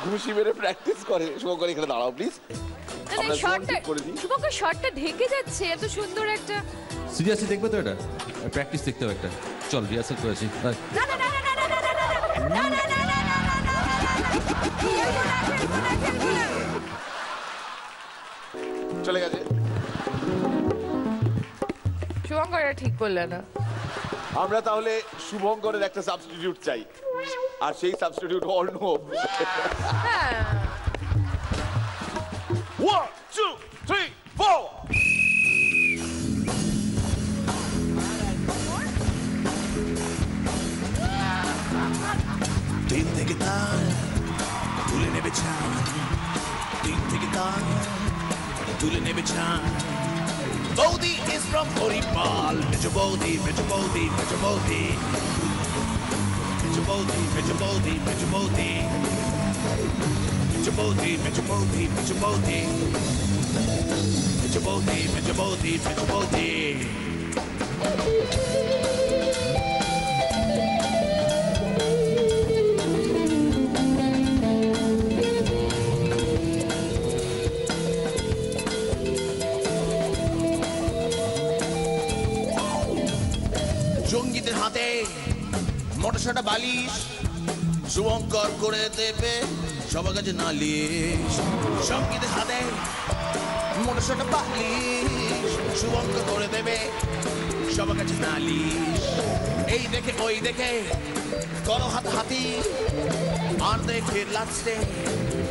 ঘুষি মেরে প্র্যাকটিস করে। শুভঙ্কর এখানে দাঁড়াও প্লিজ। শুভঙ্কর শটটা ঢেকে যাচ্ছে, এত সুন্দর একটা। সিরিয়াসলি দেখবে তো এটা? প্র্যাকটিস দেখতে হবে একটা। চল রিহার্সাল করেছি। চলে গেছে। শুভঙ্কর এটা ঠিক করলে না। আমরা তাহলে শুভঙ্করের একটা সাবস্টিটিউট চাই, আর সেই সাবস্টিটিউট অর্ণব। হ্যাঁ। 1 2 3 4 তিন থেকে তার তুলে নেবে চান, তিন থেকে তার তুলে নেবে চান। বৌদি is from Horipal, Mejo Bodi, Mejo Bodi, Mejo Bodi, Mejo Bodi, Mejo Bodi, Mejo Bodi, Mejo Bodi, Mejo Bodi, Mejo Bodi, Mejo Bodi, Mejo Bodi, Mejo Bodi. জঙ্গিদের হাতে মোটরসাটা বালিশ, শুভঙ্কর করে দেবে সবার কাছে নালিশ সঙ্গীতে হাতে মোটা সোটা বালিশ শুভঙ্কর করে দেবে সবার কাছে নালিশ এই দেখে ওই দেখে করো হাতাহাতি আর দেখে লাস্টে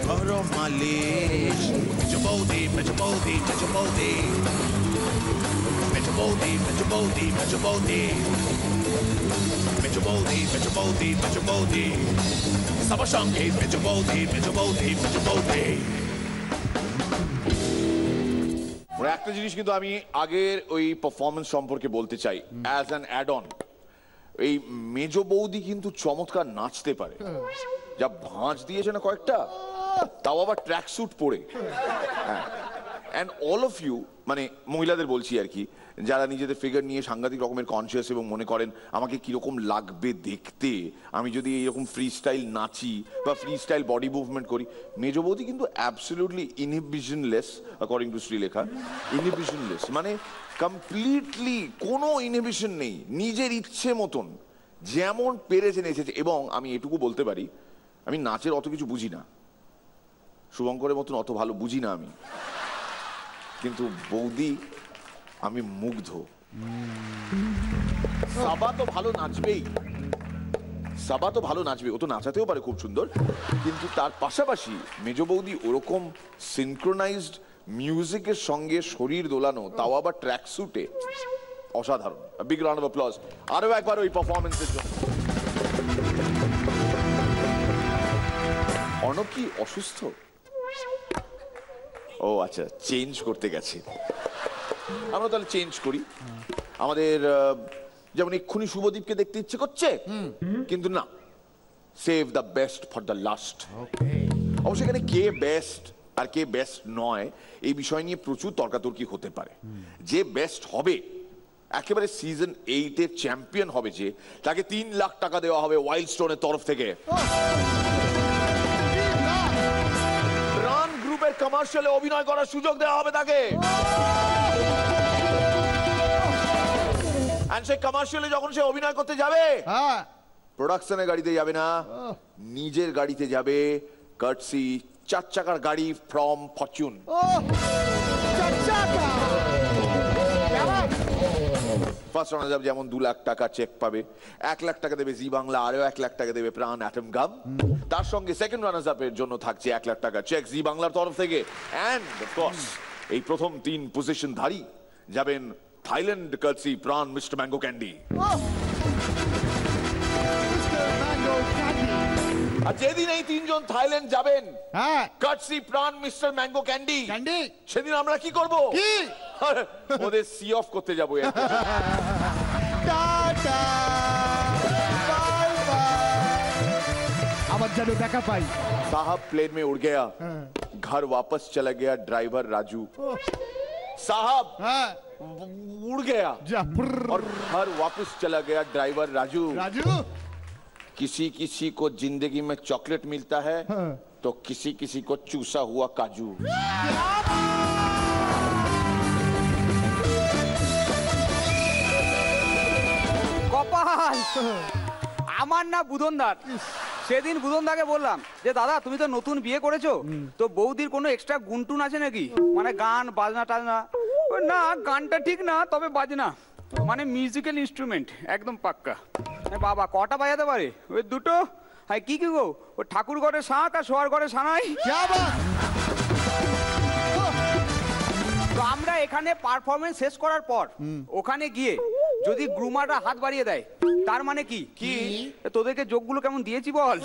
করো মালিশ মেজো বৌদি মেজো বৌদি মেজো বৌদি মেজো বৌদি মেজো বৌদি মেজো বৌদি মেজো বৌদি মেজো বৌদি মেজো বৌদি সবার সঙ্গে মেজো বৌদি মেজো বৌদি মেজো বৌদি। একটা জিনিস কিন্তু আমি আগের ওই পারফরমেন্স সম্পর্কে বলতে চাই অ্যাজ অ্যান অ্যাড অন, এই মেজো বৌদি কিন্তু চমৎকার নাচতে পারে, যা ভাঁজ দিয়েছে না কয়েকটা, তাও আবার ট্র্যাক স্যুট পরে। হ্যাঁ, অ্যান্ড অল অফ ইউ, মানে মহিলাদের বলছি আর কি, যারা নিজেদের ফিগার নিয়ে সাংঘাতিক রকমের কনসিয়াস এবং মনে করেন আমাকে কিরকম লাগবে দেখতে আমি যদি এইরকম ফ্রি স্টাইল নাচি বা ফ্রি স্টাইল বডি মুভমেন্ট করি, মেজো বৌদি কিন্তু অ্যাবসলিউটলি ইনহিবিশনলেস, অ্যাকর্ডিং টু শ্রীলেখা। ইনহিবিশনলেস মানে কমপ্লিটলি কোনো ইনহিবিশন নেই, নিজের ইচ্ছে মতন যেমন পেরেছে নেচেছে। এবং আমি এটুকু বলতে পারি, আমি নাচের অত কিছু বুঝি না, শুভঙ্করের মতন অত ভালো বুঝি না আমি, কিন্তু বৌদি আমি মুগ্ধ। সাবা তো ভালো নাচবেই, সাবা তো ভালো নাচবে, ও তো নাচাতেও পারে খুব সুন্দর, কিন্তু তার পাশাপাশি মেজো বৌদি ওরকম সিনক্রোনাইজড মিউজিকের সঙ্গে শরীর দোলানো, তাও আবার ট্র্যাক স্যুটে, অসাধারণ। বিগ রাউন্ড অফ অ্যাপ্লজ আরো একবার ওই পারফরমেন্সের জন্য। অর্ণব কি অসুস্থ? ও আচ্ছা, চেঞ্জ করতে গেছে। আমরা তাহলে চেঞ্জ করি। আমাদের যেমন এক্ষুনি শুভদীপকে দেখতে ইচ্ছে করছে, কিন্তু না, save the best for the last. অবশ্যই এখানে কে বেস্ট আর কে বেস্ট নয় এই বিষয় নিয়ে প্রচুর তর্কাতর্কি হতে পারে। যে বেস্ট হবে, একেবারে সিজন 8-এর চ্যাম্পিয়ন হবে, যে তাকে 3 লাখ টাকা দেওয়া হবে ওয়াইল্ড স্টোনের তরফ থেকে। রান গ্রুপের কমার্শিয়ালে অভিনয় করার সুযোগ দেওয়া হবে তাকে। আর সেই কমার্শিয়ালে যখন সে অভিনয় করতে যাবে, প্রোডাকশনের গাড়িতে যাবে না, নিজের গাড়িতে যাবে, কার্টসি 4 চাকার গাড়ি from Fortune. First runner up যেমন 2 লাখ টাকা চেক পাবে, 1 লাখ টাকা দেবে জি বাংলা, আরো 1 লাখ টাকা দেবে প্রাণ অ্যাটম গাম। তার সঙ্গে সেকেন্ড রানার্স আপের জন্য থাকছে 1 লাখ টাকা চেক জি বাংলার তরফ থেকে। অ্যান্ড অফকোর্স এই প্রথম 3 পজিশন ধারী যাবেন থাইল্যান্ড কার্টসি প্রাণ মিস্টার ম্যাঙ্গো ক্যান্ডি। আর যেদিন এই 3 জন থাইল্যান্ড যাবেন কার্টসি প্রাণ মিস্টার ম্যাঙ্গো ক্যান্ডি, সেদিন আমরা কি করব? ওদের সি অফ করতে যাবো। আবার যেন দেখা পাই। साहब प्लेन में उड़ गया, घर वापस चला गया ड्राइवर राजू। साहब उड़ गया और घर वापस चला गया ड्राइवर राजू। किसी किसी को जिंदगी में चॉकलेट मिलता है तो किसी किसी को चूसा हुआ काजू। কপাল আমার না বুধনদার। সেদিন বুধনদাকে বললাম যে দাদা তুমি তো নতুন বিয়ে করেছো, তো বৌদির কোনো এক্সট্রা গুনটুন আছে নাকি, মানে গান বাজনা টাজনা? না গানটা ঠিক না, তবে বাজনা মানে মিউজিক্যাল ইনস্ট্রুমেন্ট একদম পাক্কা। বাবা কটা বাজাতে পারে? ওই 2টো। হ্যাঁ কি কি গো, ও ঠাকুর ঘরে শাঁখ আর শোয়ার ঘরে সানাই। তো আমরা এখানে পারফরমেন্স শেষ করার পর ওখানে গিয়ে যদি গ্রুমাররা হাত বাড়িয়ে দেয়, তার মানে কি কি তোদেরকে যোগগুলো কেমন দিয়েছি বল।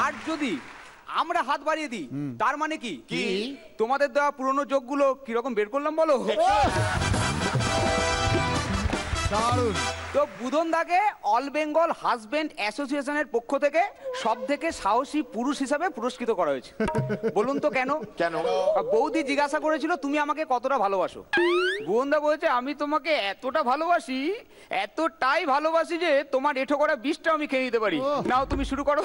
আর যদি আমরা হাত বাড়িয়ে দিই, তার মানে কি কি তোমাদের দেওয়া পুরনো যোগগুলো কিরকম বের করলাম বলো। তো বুধন দাকে অল বেঙ্গল হাজবেন্ড অ্যাসোসিয়েশনের পক্ষ থেকে সব থেকে সাহসী পুরুষ হিসাবে পুরস্কৃত করা হয়েছে। বলুন তো কেন? কেন? বৌদি জিজ্ঞাসা করেছিল তুমি আমাকে কতটা ভালোবাসো। বুধন দা বলেছে আমি তোমাকে এতটা ভালোবাসি, এতটাই ভালোবাসি যে তোমার এঠো করা 20টা আমি খেয়ে নিতে পারি। নাও তুমি শুরু করো।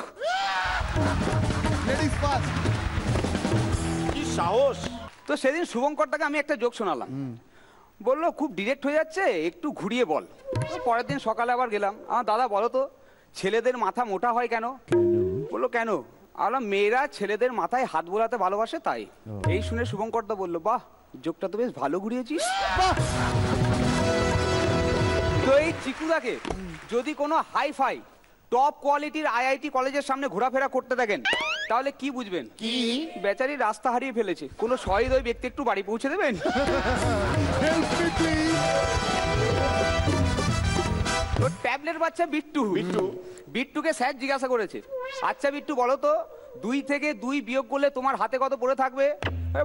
কি সাহস! তো সেদিন শুভঙ্করটাকে আমি একটা জোক শোনালাম, বললো খুব ডিরেক্ট হয়ে যাচ্ছে, একটু ঘুরিয়ে বল। পরের দিন সকালে আবার গেলাম, আমার দাদা বলো তো ছেলেদের মাথা মোটা হয় কেন? বললো কেন? বললাম মেয়েরা ছেলেদের মাথায় হাত বোলাতে ভালোবাসে তাই। এই শুনে শুভঙ্কর দা বললো, বাহ, যোগটা তো বেশ ভালো ঘুরিয়েছিস। তো এই চিকুদাকে যদি কোনো হাইফাই টপ কোয়ালিটির আইআইটি কলেজের সামনে ঘোরাফেরা করতে দেখেন, তাহলে কি বুঝবেন? কি বেচারি রাস্তা হারিয়ে ফেলেছে। কোনো সহৃদয় ব্যক্তি একটু বাড়ি পৌঁছে দেবেন? তোর ট্যাবলেট বাচ্চা বিট্টু বিট্টুকে স্যার জিজ্ঞাসা করেছে, আচ্ছা বিট্টু বলো তো 2 থেকে 2 বিয়োগ করলে তোমার হাতে কত পড়ে থাকবে?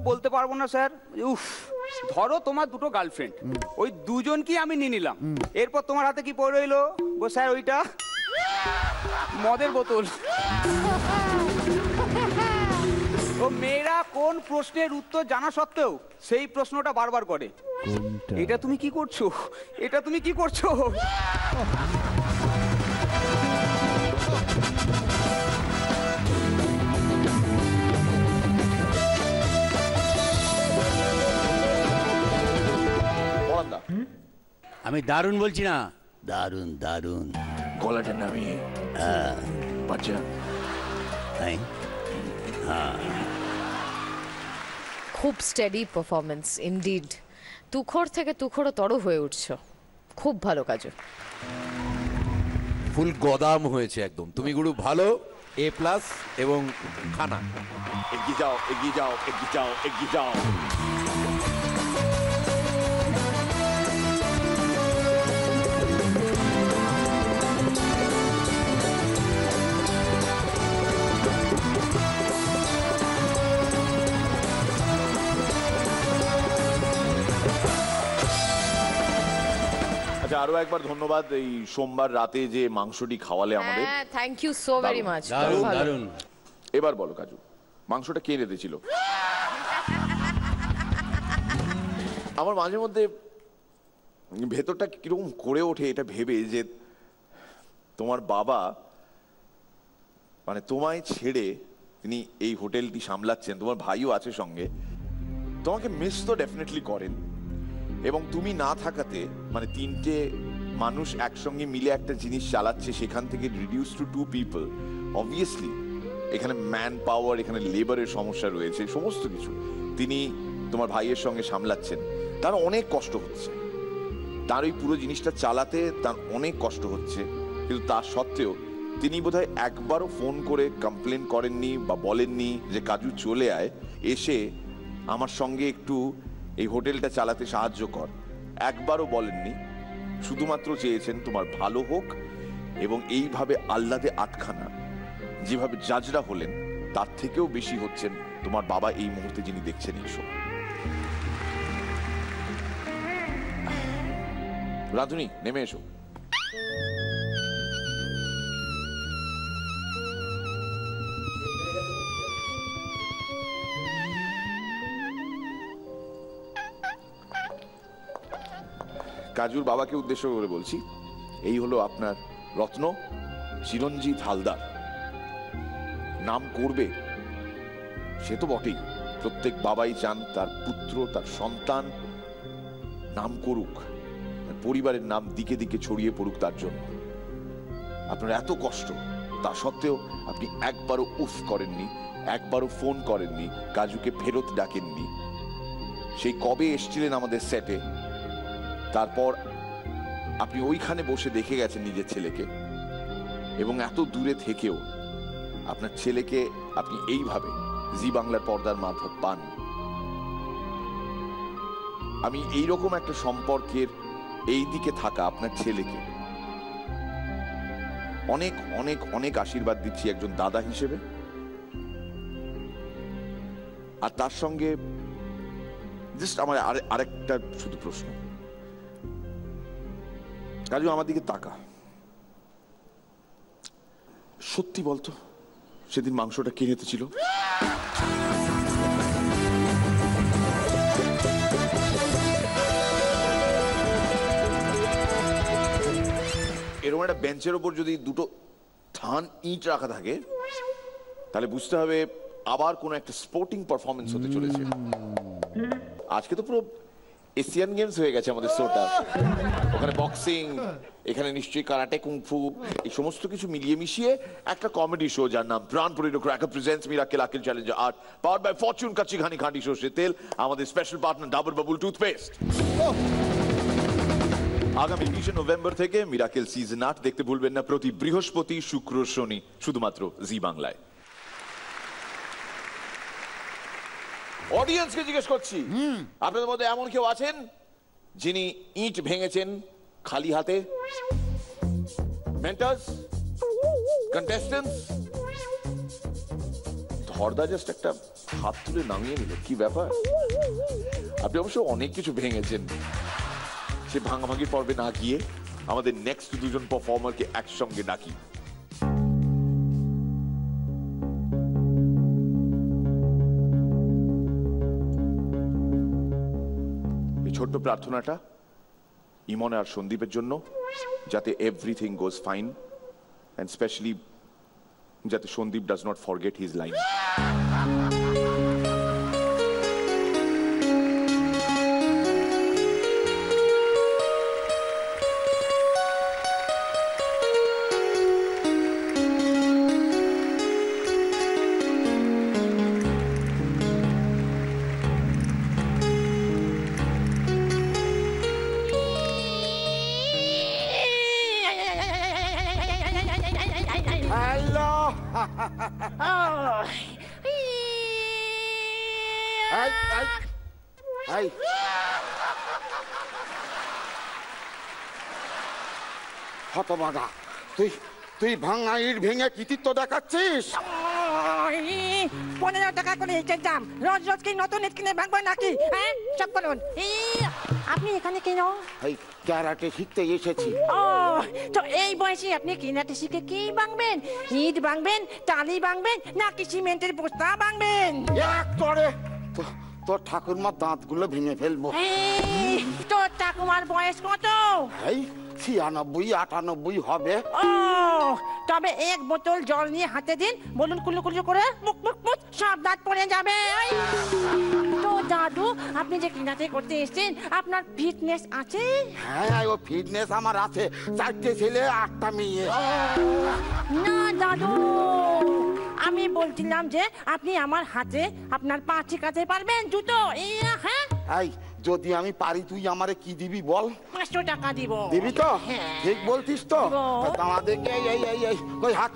বলতে পারবো না স্যার। উফ, ধরো তোমার 2টো গার্লফ্রেন্ড, ওই দুজনকেই আমি নিয়ে নিলাম, এরপর তোমার হাতে কি পড়ে রইলো? স্যার ওইটা মদের বোতল। ও মেয়েরা কোন প্রশ্নের উত্তর জানা সত্ত্বেও সেই প্রশ্নটা বারবার করে, এটা তুমি কি করছো, এটা তুমি কি করছো? আমি দারুণ বলছি না, দারুণ দারুণ। গলাটা নামিয়ে বাচ্চা। খুব স্টেডি পারফরমেন্স ইনডিড। তুখর থেকে তুখরতর হয়ে উঠছো, খুব ভালো কাজু। ফুল গদাম হয়েছে একদম। তুমি গুরু ভালো, A+ এবং খানা। এগিয়ে যাও, এগিয়ে যাও, এগিয়ে যাও, এগিয়ে যাও। আচ্ছা, আরো একবার ধন্যবাদ এই সোমবার রাতে যে মাংসটি খাওয়ালে আমাদের। হ্যাঁ, thank you so very much. দারুণ দারুণ। এবার বলো কাজু, মাংসটা কে রেঁধেছিল? আমার মাঝে মধ্যে ভেতরটা কিরকম করে ওঠে এটা ভেবে যে তোমার বাবা মানে তোমায় ছেড়ে তিনি এই হোটেলটি সামলাচ্ছেন, তোমার ভাইও আছে সঙ্গে, তোমাকে মিস তো ডেফিনেটলি করেন। এবং তুমি না থাকাতে মানে 3টে মানুষ একসঙ্গে মিলে একটা জিনিস চালাচ্ছে, সেখান থেকে রিডিউস টু 2 পিপল। অবভিয়াসলি এখানে ম্যান পাওয়ার, এখানে লেবারের সমস্যা রয়েছে, সমস্ত কিছু তিনি তোমার ভাইয়ের সঙ্গে সামলাচ্ছেন। তার অনেক কষ্ট হচ্ছে, তার ওই পুরো জিনিসটা চালাতে তার অনেক কষ্ট হচ্ছে, কিন্তু তা সত্ত্বেও তিনি বোধহয় একবারও ফোন করে কমপ্লেন করেননি বা বলেননি যে কাজু চলে আয়, এসে আমার সঙ্গে একটু এই হোটেলটা চালাতে সাহায্য কর। একবারও বলেননি, শুধুমাত্র চেয়েছেন তোমার ভালো হোক। এবং এইভাবে আহ্লাদে আটখানা যেভাবে জাজরা হলেন, তার থেকেও বেশি হচ্ছেন তোমার বাবা এই মুহূর্তে যিনি দেখছেন এই শো। রাধুনি, নেমে এসো। কাজুর বাবাকে উদ্দেশ্য করে বলছি, এই হলো আপনার রত্ন চিরঞ্জিত হালদার। নাম করবে সে তো বটেই, প্রত্যেক বাবাই চান তার পুত্র, তার সন্তান নাম করুক, পরিবারের নাম দিকে দিকে ছড়িয়ে পড়ুক। তার জন্য আপনার এত কষ্ট, তা সত্ত্বেও আপনি একবারও উফ করেননি, একবারও ফোন করেননি, কাজুকে ফেরত ডাকেননি। সেই কবে এসেছিলেন আমাদের সেটে, তারপর আপনি ওইখানে বসে দেখে গেছেন নিজের ছেলেকে, এবং এত দূরে থেকেও আপনার ছেলেকে আপনি এইভাবে জি বাংলার পর্দার মারফত পান। আমি এইরকম একটা সম্পর্কের এই দিকে থাকা আপনার ছেলেকে অনেক অনেক অনেক আশীর্বাদ দিচ্ছি একজন দাদা হিসেবে। আর তার সঙ্গে জাস্ট আমার আরেকটা শুধু প্রশ্ন, কাজু আমার দিকে তাকা, সত্যি বলতো সেদিন মাংসটা কে রেঁধেছিল? এরকম একটা বেঞ্চের ওপর যদি 2টো থান ইট রাখা থাকে, তাহলে বুঝতে হবে আবার কোনো একটা স্পোর্টিং পারফরমেন্স হতে চলেছে। আজকে তো পুরো এশিয়ান গেমস হয়ে গেছে আমাদের শোটা, ওখানে বক্সিং, এখানে নিশ্চয়ই কারাটে কুংফু এই সমস্ত কিছু মিলিয়ে মিশিয়ে একটা কমেডি শো যার নাম প্রাণ পরিণত ক্র্যাকার প্রেজেন্টস মিরাকেল আকিল challenger art powered by Fortune kacchi ঘানি খাঁটি সর্ষের তেল, আমাদের special partner Dabur Babool toothpaste. আগামী 20 নভেম্বর থেকে মিরাকেল সিজন 8 দেখতে ভুলবেন না, প্রতি বৃহস্পতি শুক্র শনি শুধুমাত্র জি বাংলায়। অডিয়েন্সকে জিজ্ঞেস করছি, আপনাদের মধ্যে এমন কেউ আছেন যিনি ইট ভেঙেছেন খালি হাতে? Mentors, contestants? ধরদা জাস্ট একটা হাত তুলে নামিয়ে নিল, কি ব্যাপার? আপনি অবশ্য অনেক কিছু ভেঙেছেন, সে ভাঙাভাঙি পর্বে না গিয়ে আমাদের নেক্সট দুজন পারফর্মারকে একসঙ্গে ডাকি। এই ছোট্ট প্রার্থনাটা ইমন আর সন্দীপের জন্য, যাতে everything goes fine and specially যাতে Sandeep does not forget his line. Hello হতবাগা, তুই তুই ভাঙা ইট ভেঙে কৃতিত্ব দেখাচ্ছিস? 15 টাকা করে ইটের দাম, রোজ রোজ কি নতুন ইট কিনে ভাঙবো নাকি? হ্যাঁ, সব করুন। আপনি এখানে কেন? এই ক্যারাটে শিখতে এসেছি। ও, তো এই বয়সে আপনি ক্যারাটে শিখে কি ভাঙবেন? ইট ভাঙবেন, টালি ভাঙবেন, নাকি সিমেন্টের বস্তা ভাঙবেন? এক করে তোর ঠাকুরমার দাঁতগুলো ভেঙে ফেলবো। তোর ঠাকুমার বয়স কত? এই 96 98 হবে। ও, তবে এক বোতল জল নিয়ে হাতে দিন, বলুন কুলু কুলু করে মুখ মুখ মুখ সব দাঁত পড়ে যাবে। তো দাদু, আপনি যে ক্যারাটে করতে এসেছেন, আপনার ফিটনেস আছে? হ্যাঁ, ও ফিটনেস আমার আছে, 4টে ছেলে 8টা মেয়ে। না দাদু, আমি বলছিলাম যে আপনি আমার হাতে আপনার পা ঠিকাতে পারবেন জুতো? হ্যাঁ, এই যদি আমি পারি তুই আমারে কি দিবি বল? 500 টাকা দিব। দিবি তো? হ্যাঁ। ঠিক বলতিস তো? আমাদেরকে এই কই হাত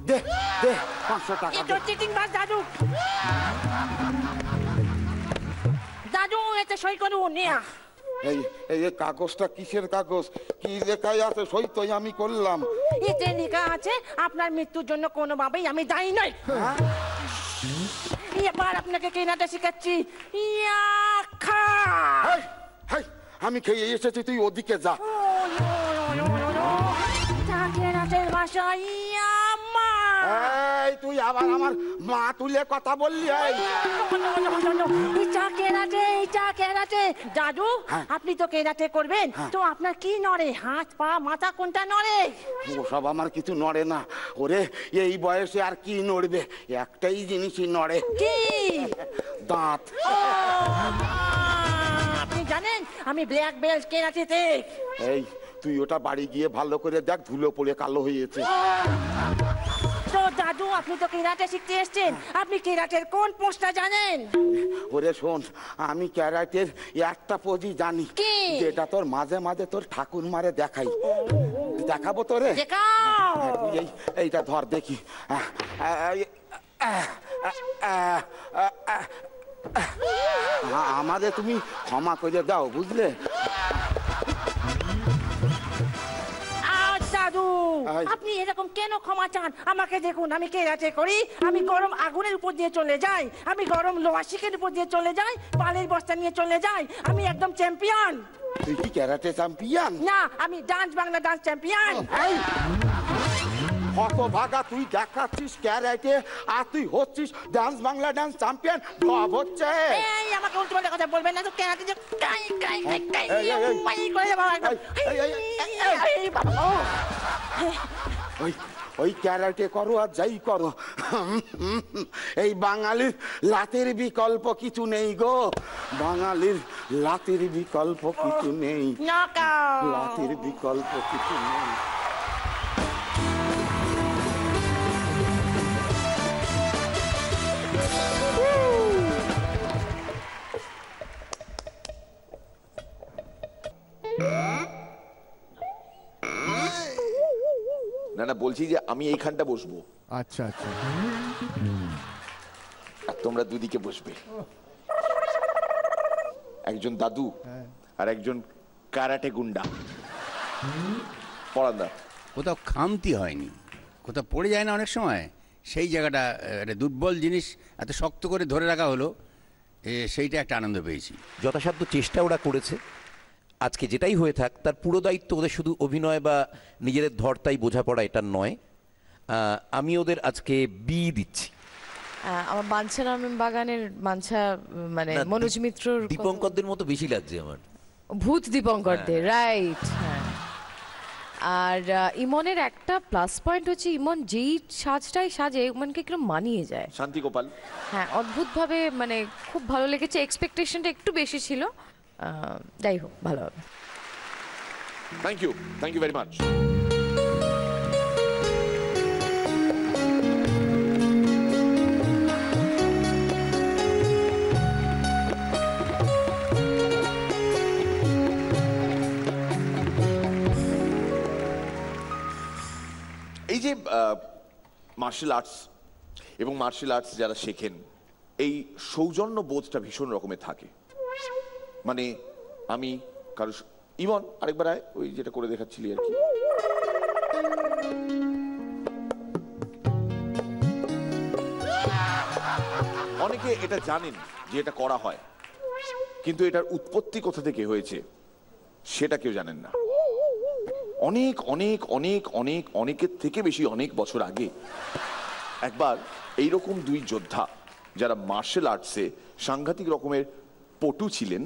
দে দে 500 টাকা। এটা চিটিং বাস দাদু। দাদু, এটা সই করুন। এই এই কাগজটা কিসের কাগজ? কি লেখাই আছে? সই তো আমি করলাম। এতে লেখা আছে আপনার মৃত্যুর জন্য কোনোভাবেই আমি দায়ী নই। এবার আপনাকে ক্যারাটে শেখাচ্ছি। আমি খেয়ে এসেছি, তুই ওদিকে যা। ক্যারাটের ভাষা ইয়াম্মা। এই তুই আবার আমার মা তুলে কথা বললি? এটা ক্যারাটে। দাদু, আপনি তো ক্যারাটে করবেন, তো আপনার কি নড়ে? হাত, পা, মাথা কোনটা নড়ে? ওসব আমার কিছু নড়ে না। ওরে, এই বয়সে আর কি নড়বে? একটাই জিনিসই নড়ে। কি? দাঁত। আপনি জানেন আমি ব্ল্যাক বেল্ট ক্যারাটেতে। এই তুই ওটা বাড়ি গিয়ে ভালো করে দেখ, ধুলো পড়ে কালো হয়েছে। তো দাদু, আপনি তো ক্যারাটে শিখতে এসেছেন, আপনি ক্যারাটের কোন পোস্টটা জানেন? ওরে শোন, আমি ক্যারাটের একটা পোজই জানি, যেটা তোর মাঝে মাঝে তোর ঠাকুর মারে দেখাই। দেখাবো তোরে? দেখাও। এইটা ধর দেখি। আমাদের তুমি ক্ষমা করে দাও, বুঝলে? দাদু, আপনি এরকম কেন ক্ষমা চান? আমাকে দেখুন, আমি ক্যারাটে করি, আমি গরম আগুনের উপর দিয়ে চলে যাই, আমি গরম লোহা শিকের উপর দিয়ে চলে যাই, পালের বস্তা নিয়ে চলে যাই, আমি একদম চ্যাম্পিয়ন। তুই কি ক্যারাটে চ্যাম্পিয়ন? না, আমি ডান্স বাংলা ডান্স চ্যাম্পিয়ন। হতভাগা, তুই দেখাচ্ছিস ক্যারাটে আর তুই হচ্ছিস ডান্স বাংলা ডান্স চ্যাম্পিয়ন। সব হচ্ছে। এই আমাকে উল্টো পাল্টা কথা বলবেন না তো। ক্যারাটে যে কাই কাই কাই কাই করে যাবো একদম। ওই ওই ক্যারাটে করো আর যাই করো, এই বাঙালির লাতের বিকল্প কিছু নেই গো, বাঙালির লাতের বিকল্প কিছু নেই, লাতের বিকল্প কিছু নেই। না না, বলছি যে আমি এইখানটা বসবো, আচ্ছা আচ্ছা, আর তোমরা দুদিকে বসবে, একজন দাদু আর একজন কারাটে গুন্ডা। পড়ান দা, কোথাও খামতি হয়নি, কোথাও পড়ে যায় না অনেক সময়, সেই জায়গাটা একটা দুর্বল জিনিস এত শক্ত করে ধরে রাখা হলো, সেইটা একটা আনন্দ পেয়েছি। যথাসাধ্য চেষ্টা ওরা করেছে। আজকে যেটাই হয়ে থাক তার পুরো দায়িত্ব ওদের শুধু অভিনয় বা নিজেদের ধরতাই বোঝাপড়া এটা নয়। আমি ওদের আজকে বি দিচ্ছি। আমার বাঞ্ছারাম বাগানের বাঞ্ছা মানে মনোজ মিত্রর দীপঙ্করদের মতো বেশি লাগছে আমার, ভূত দীপঙ্করদের, রাইট। হ্যাঁ, আর ইমনের একটা প্লাস পয়েন্ট হচ্ছে ইমন যেই সাজটাই সাজে ইমনকে একটু মানিয়ে যায়। শান্তি গোপাল, হ্যাঁ, অদ্ভুতভাবে মানে খুব ভালো লেগেছে, এক্সপেকটেশনটা একটু বেশি ছিল, যাই হোক ভালো হবে। Thank you very much. এই যে মার্শাল আর্টস এবং মার্শাল আর্টস যারা শেখেন, এই সৌজন্য বোধটা ভীষণ রকমের থাকে। মানে আমি কারো, ইমন আরেকবার আয়, ওই যেটা করে দেখাচ্ছিলি আর কি, অনেকে এটা জানেন যে এটা করা হয়, কিন্তু এটার উৎপত্তি কোথা থেকে হয়েছে সেটা কেউ জানেন না। অনেক অনেক অনেক অনেক অনেকের থেকে বেশি অনেক বছর আগে একবার এইরকম দুই যোদ্ধা যারা মার্শাল আর্টসে সাংঘাতিক রকমের পটু ছিলেন,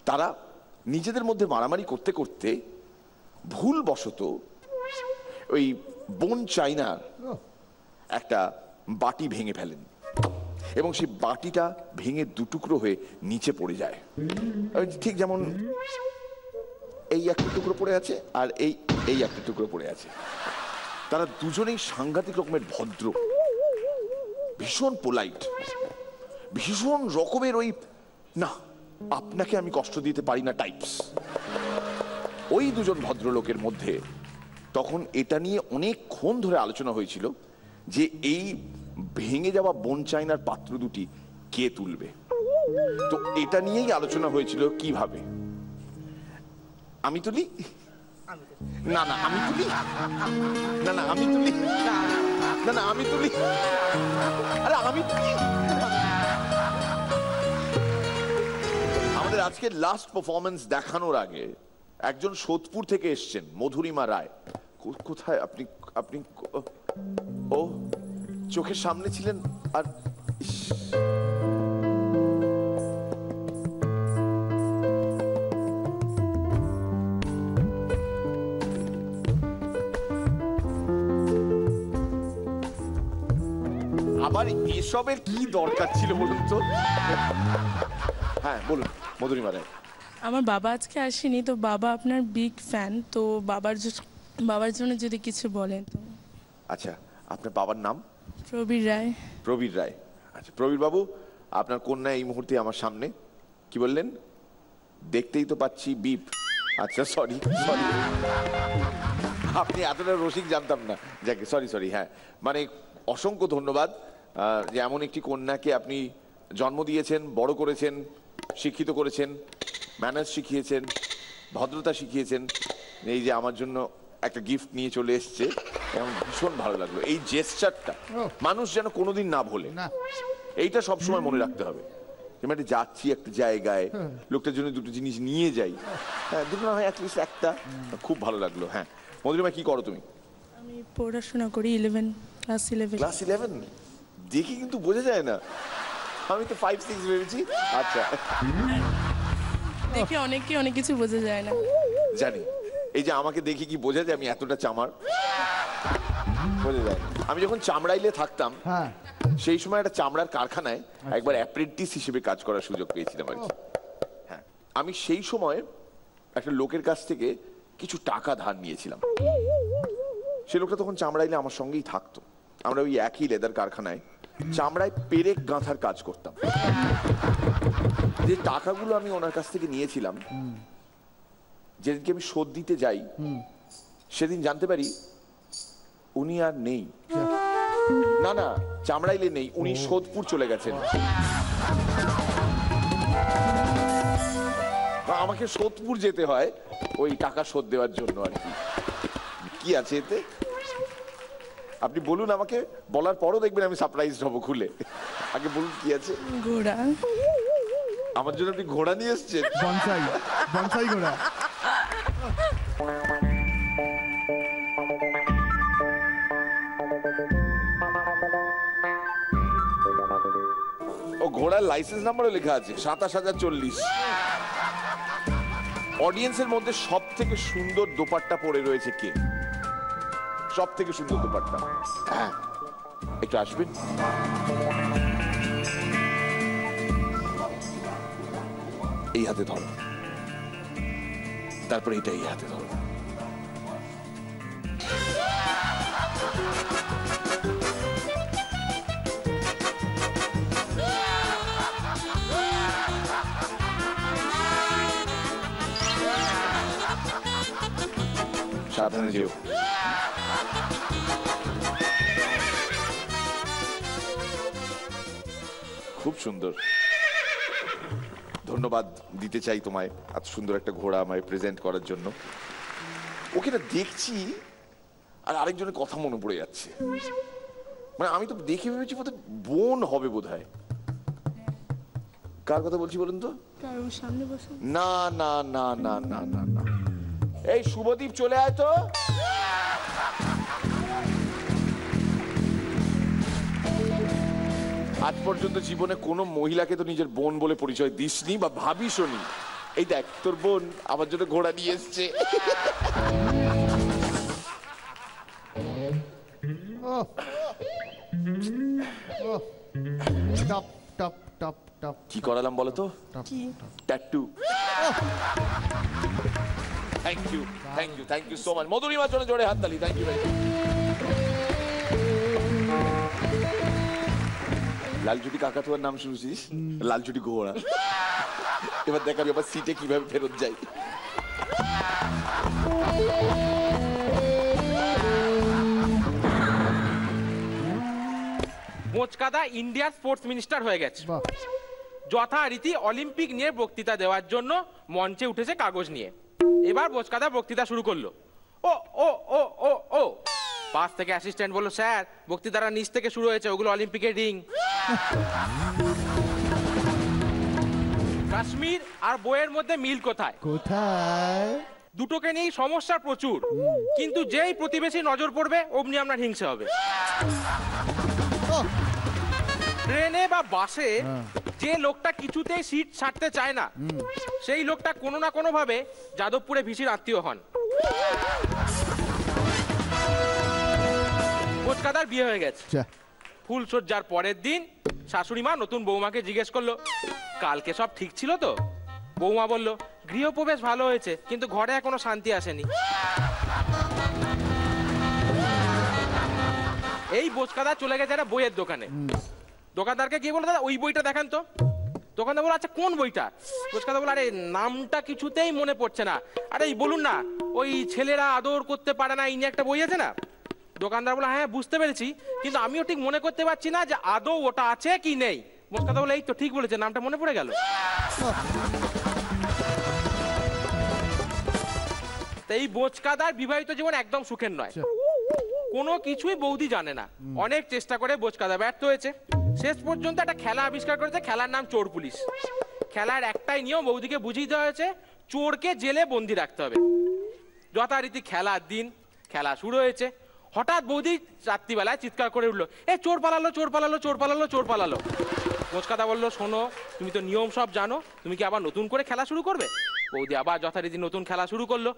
তারা নিজেদের মধ্যে মারামারি করতে করতে ভুলবশত ওই বোন চাইনার একটা বাটি ভেঙে ফেলেন এবং সেই বাটিটা ভেঙে দুটুকরো হয়ে নিচে পড়ে যায়। ঠিক যেমন এই একটা টুকরো পড়ে আছে আর এই একটা টুকরো পড়ে আছে। তারা দুজনেই সাংঘাতিক রকমের ভদ্র, ভীষণ পোলাইট, ভীষণ রকমের ওই না আপনাকে আমি কষ্ট দিতে পারি না টাইপস। ওই দুজন ভদ্রলোকের মধ্যে তখন এটা নিয়ে অনেকক্ষণ ধরে আলোচনা হয়েছিল যে এই ভেঙে যাওয়া বোন চাইনার পাত্র দুটি কে তুলবে। তো এটা নিয়েই আলোচনা হয়েছিল কিভাবে আমি তুলি, না না আমি তুলি, না না আমি তুলি, না না আমি তুলি, আরে আমি তুলি। আমাদের আজকের লাস্ট পারফরমেন্স দেখানোর আগে একজন সোদপুর থেকে এসছেন, মধুরিমা রায়। কোথায় আপনি? আপনি ও চোখের সামনে ছিলেন। আর আবার এসবের কি দরকার ছিল বলুন তো? হ্যাঁ বলুন মধুরিমা রায়। আমার বাবা আজকে আসেনি, তো বাবা আপনার বিগ ফ্যান, তো বাবার জন্য যদি কিছু বলেন তো। আচ্ছা, আপনার বাবার নাম? প্রবীর রায়। প্রবীর রায়, আচ্ছা। প্রবীর বাবু, আপনার কন্যা এই মুহূর্তে আমার সামনে। কি বললেন? দেখতেই তো পাচ্ছি বিপ। আচ্ছা সরি সরি, আপনি এতটা রসিক জানতাম না। যাকে সরি। হ্যাঁ, মানে অসংখ্য ধন্যবাদ যে এমন একটি কন্যাকে আপনি জন্ম দিয়েছেন, বড় করেছেন, শিক্ষিত করেছেন, ম্যানার্স শিখিয়েছেন, ভদ্রতা শিখিয়েছেন। এই যে আমার জন্য একটা গিফট নিয়ে চলে এসছে, এবং ভীষণ ভালো লাগলো। এই জেস্টারটা মানুষ যেন কোনোদিন না ভোলে, এইটা সবসময় মনে রাখতে হবে। মানে যাচ্ছি একটা জায়গায়, লোকটার জন্য দুটো জিনিস নিয়ে যাই, হ্যাঁ দুটো না হয় অ্যাটলিস্ট একটা। খুব ভালো লাগলো। হ্যাঁ মধুরিমা, কি করো তুমি? আমি পড়াশোনা করি, ক্লাস 11। ক্লাস 11? দেখি কিন্তু বোঝা যায় না, আমি তো 5-6 ভেবেছি। আচ্ছা, দেখে অনেক কিছু বোঝা যায় না। জানি, এই যে আমাকে দেখি কি বোঝা যায় আমি এতটা চামার। বোঝা যায়। আমি যখন চামড়াইলে থাকতাম হ্যাঁ সেই সময় একটা চামড়ার কারখানায় একবার অ্যাপ্রেন্টিস হিসেবে কাজ করার সুযোগ পেয়েছিলাম আর কি। হ্যাঁ, আমি সেই সময় একটা লোকের কাছ থেকে কিছু টাকা ধার নিয়েছিলাম। সে লোকটা তখন চামড়াইলে আমার সঙ্গেই থাকতো। আমরা ওই একই লেদার কারখানায় চামড়ায় পেরেক গাঁথার কাজ করতাম। যে টাকাগুলো আমি ওনার কাছ থেকে নিয়েছিলাম, যেদিনকে আমি শোধ দিতে যাই সেদিন জানতে পারি উনি আর নেই। না না, চামড়াইলে নেই, উনি সোদপুর চলে গেছেন। আমাকে সোদপুর যেতে হয় ওই টাকা শোধ দেওয়ার জন্য আর কি। কি আছে এতে? আপনি বলুন আমাকে, বলার পরও দেখবেন আমি সারপ্রাইজ হব খুলে। আগে বলুন কি আছে। ঘোড়া। আমার জন্য আপনি ঘোড়া নিয়ে এসেছেন? বনসাই, বনসাই ঘোড়া। ও ঘোড়ার লাইসেন্স নাম্বারও লেখা আছে ২৭,০৪০। অডিয়েন্সের মধ্যে সব থেকে সুন্দর দোপাট্টা পরে রয়েছে কে? সব থেকে সুন্দর দোপাট্টা? হ্যাঁ, একটু আসবেন। এই হাতে ধরো, তারপরে এটা এই হাতে ধরো। সাবধানে যেও। খুব সুন্দর, ধন্যবাদ দিতে চাই তোমায় এত সুন্দর একটা ঘোড়া আমায় প্রেজেন্ট করার জন্য। ওকে না দেখছি আর আরেকজনের কথা মনে পড়ে যাচ্ছে। মানে আমি তো দেখে ভেবেছি বোধহয় বোন হবে বোধহয়। কার কথা বলছি বলুন তো? কারোর সামনে বসে। না না না না না না না, এই শুভদীপ চলে আয় তো। আজ পর্যন্ত জীবনে কোনো মহিলাকে তো নিজের বোন বলে পরিচয় দিসনি বা ভাবিসনি। এই দেখ তোর বোন আমার জন্য ঘোড়া নিয়ে এসছে। Top top top top. কি করালাম বলো তো? Tattoo. Thank you, thank you, thank you so much. মধুরিমার জন্য জোরে হাততালি। Thank you. লালচুটি কাকাতুয়ার নাম শুনেছিস? লালচুটি ঘোড়া। এবার দেখাবি আবার সিটে কিভাবে ফেরত যাই। মোচকাদা ইন্ডিয়ার স্পোর্টস মিনিস্টার হয়ে গেছে। যথারীতি অলিম্পিক নিয়ে বক্তৃতা দেওয়ার জন্য মঞ্চে উঠেছে কাগজ নিয়ে। এবার মোচকাদা বক্তৃতা শুরু করলো। ও ও ও ও ও পাশ থেকে অ্যাসিস্ট্যান্ট বললো, স্যার বক্তৃতাটা নিচ থেকে শুরু হয়েছে, ওগুলো অলিম্পিকের রিং। কাশ্মীর আর বইয়ের মধ্যে মিল কোথায়? কোথায়? দুটোকে নিয়েই সমস্যা প্রচুর, কিন্তু যেই প্রতিবেশী নজর পড়বে অমনি আপনার হিংসে হবে। ট্রেনে বা বাসে যে লোকটা কিছুতেই সিট ছাড়তে চায় না, সেই লোকটা কোনো না কোনো ভাবে যাদবপুরে ভিসির আত্মীয় হন। কোচকাদার বিয়ে হয়ে গেছে। ফুলসজ্জার পরের দিন শাশুড়ি মা নতুন বৌমাকে জিজ্ঞেস করলো, কালকে সব ঠিক ছিল তো? বৌমা বলল, গৃহপ্রবেশ ভালো হয়েছে, কিন্তু ঘরে এখনো শান্তি আসেনি। এই বোচকাদা চলে গেছে একটা বইয়ের দোকানে। দোকানদারকে গিয়ে বললো, দাদা ওই বইটা দেখান তো। দোকানদার বললো, আচ্ছা কোন বইটা? বোচকাদা বললো, আরে নামটা কিছুতেই মনে পড়ছে না। আরে বলুন না, ওই ছেলেরা আদর করতে পারে না, এই নিয়ে একটা বই আছে না? দোকানদার বললো, হ্যাঁ বুঝতে পেরেছি, কিন্তু আমিও ঠিক মনে করতে পারছি না যে আদৌ ওটা আছে কি নেই। বোচকাদা বললো, এই তো ঠিক বলেছে, নামটা মনে পড়ে গেল। এই বোচকাদার বিবাহিত জীবন একদম সুখের নয়। কোনো কিছুই বৌদি জানে না। অনেক চেষ্টা করে বোচকাদা ব্যর্থ হয়েছে। শেষ পর্যন্ত একটা খেলা আবিষ্কার করেছে, খেলার নাম চোর পুলিশ। খেলার একটাই নিয়ম, বৌদিকে বুঝিয়ে দেওয়া হয়েছে চোরকে জেলে বন্দি রাখতে হবে। যথারীতি খেলার দিন, খেলা শুরু হয়েছে। হঠাৎ বৌদি রাত্রিবেলায় চিৎকার করে উঠলো, এ চোর পালালো, চোর পালালো, চোর পালালো, চোর পালালো। বোচকাদা বললো, শোনো তুমি তো নিয়ম সব জানো, তুমি কি আবার নতুন করে খেলা শুরু করবে? বৌদি আবার যথারীতি নতুন খেলা শুরু করলো।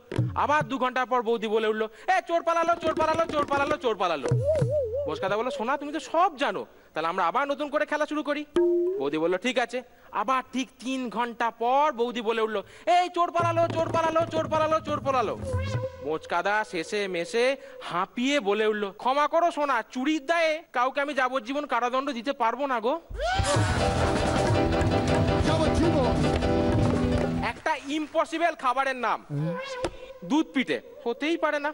আবার 2 ঘন্টা পর বৌদি বলে উঠলো, এ চোর পালালো, চোর পালালো, চোর পালালো, চোর পালালো। বোসকাদা বললো, সোনা তুমি তো সব জানো, তাহলে আমরা আবার নতুন করে খেলা শুরু করি। বৌদি বললো ঠিক আছে। আবার ঠিক 3 ঘন্টা পর বৌদি বলে উঠলো, এই চোর পালালো, চোর পালালো, চোর পালালো, চোর পালালো। মোচকাদা শেষে মেশে হাঁপিয়ে বলে উঠলো, ক্ষমা করো সোনা, চুরির দায়ে কাউকে আমি যাবজ্জীবন কারাদণ্ড দিতে পারবো না গো। একটা ইম্পসিবল খাবারের নাম দুধ পিঠে, হতেই পারে না।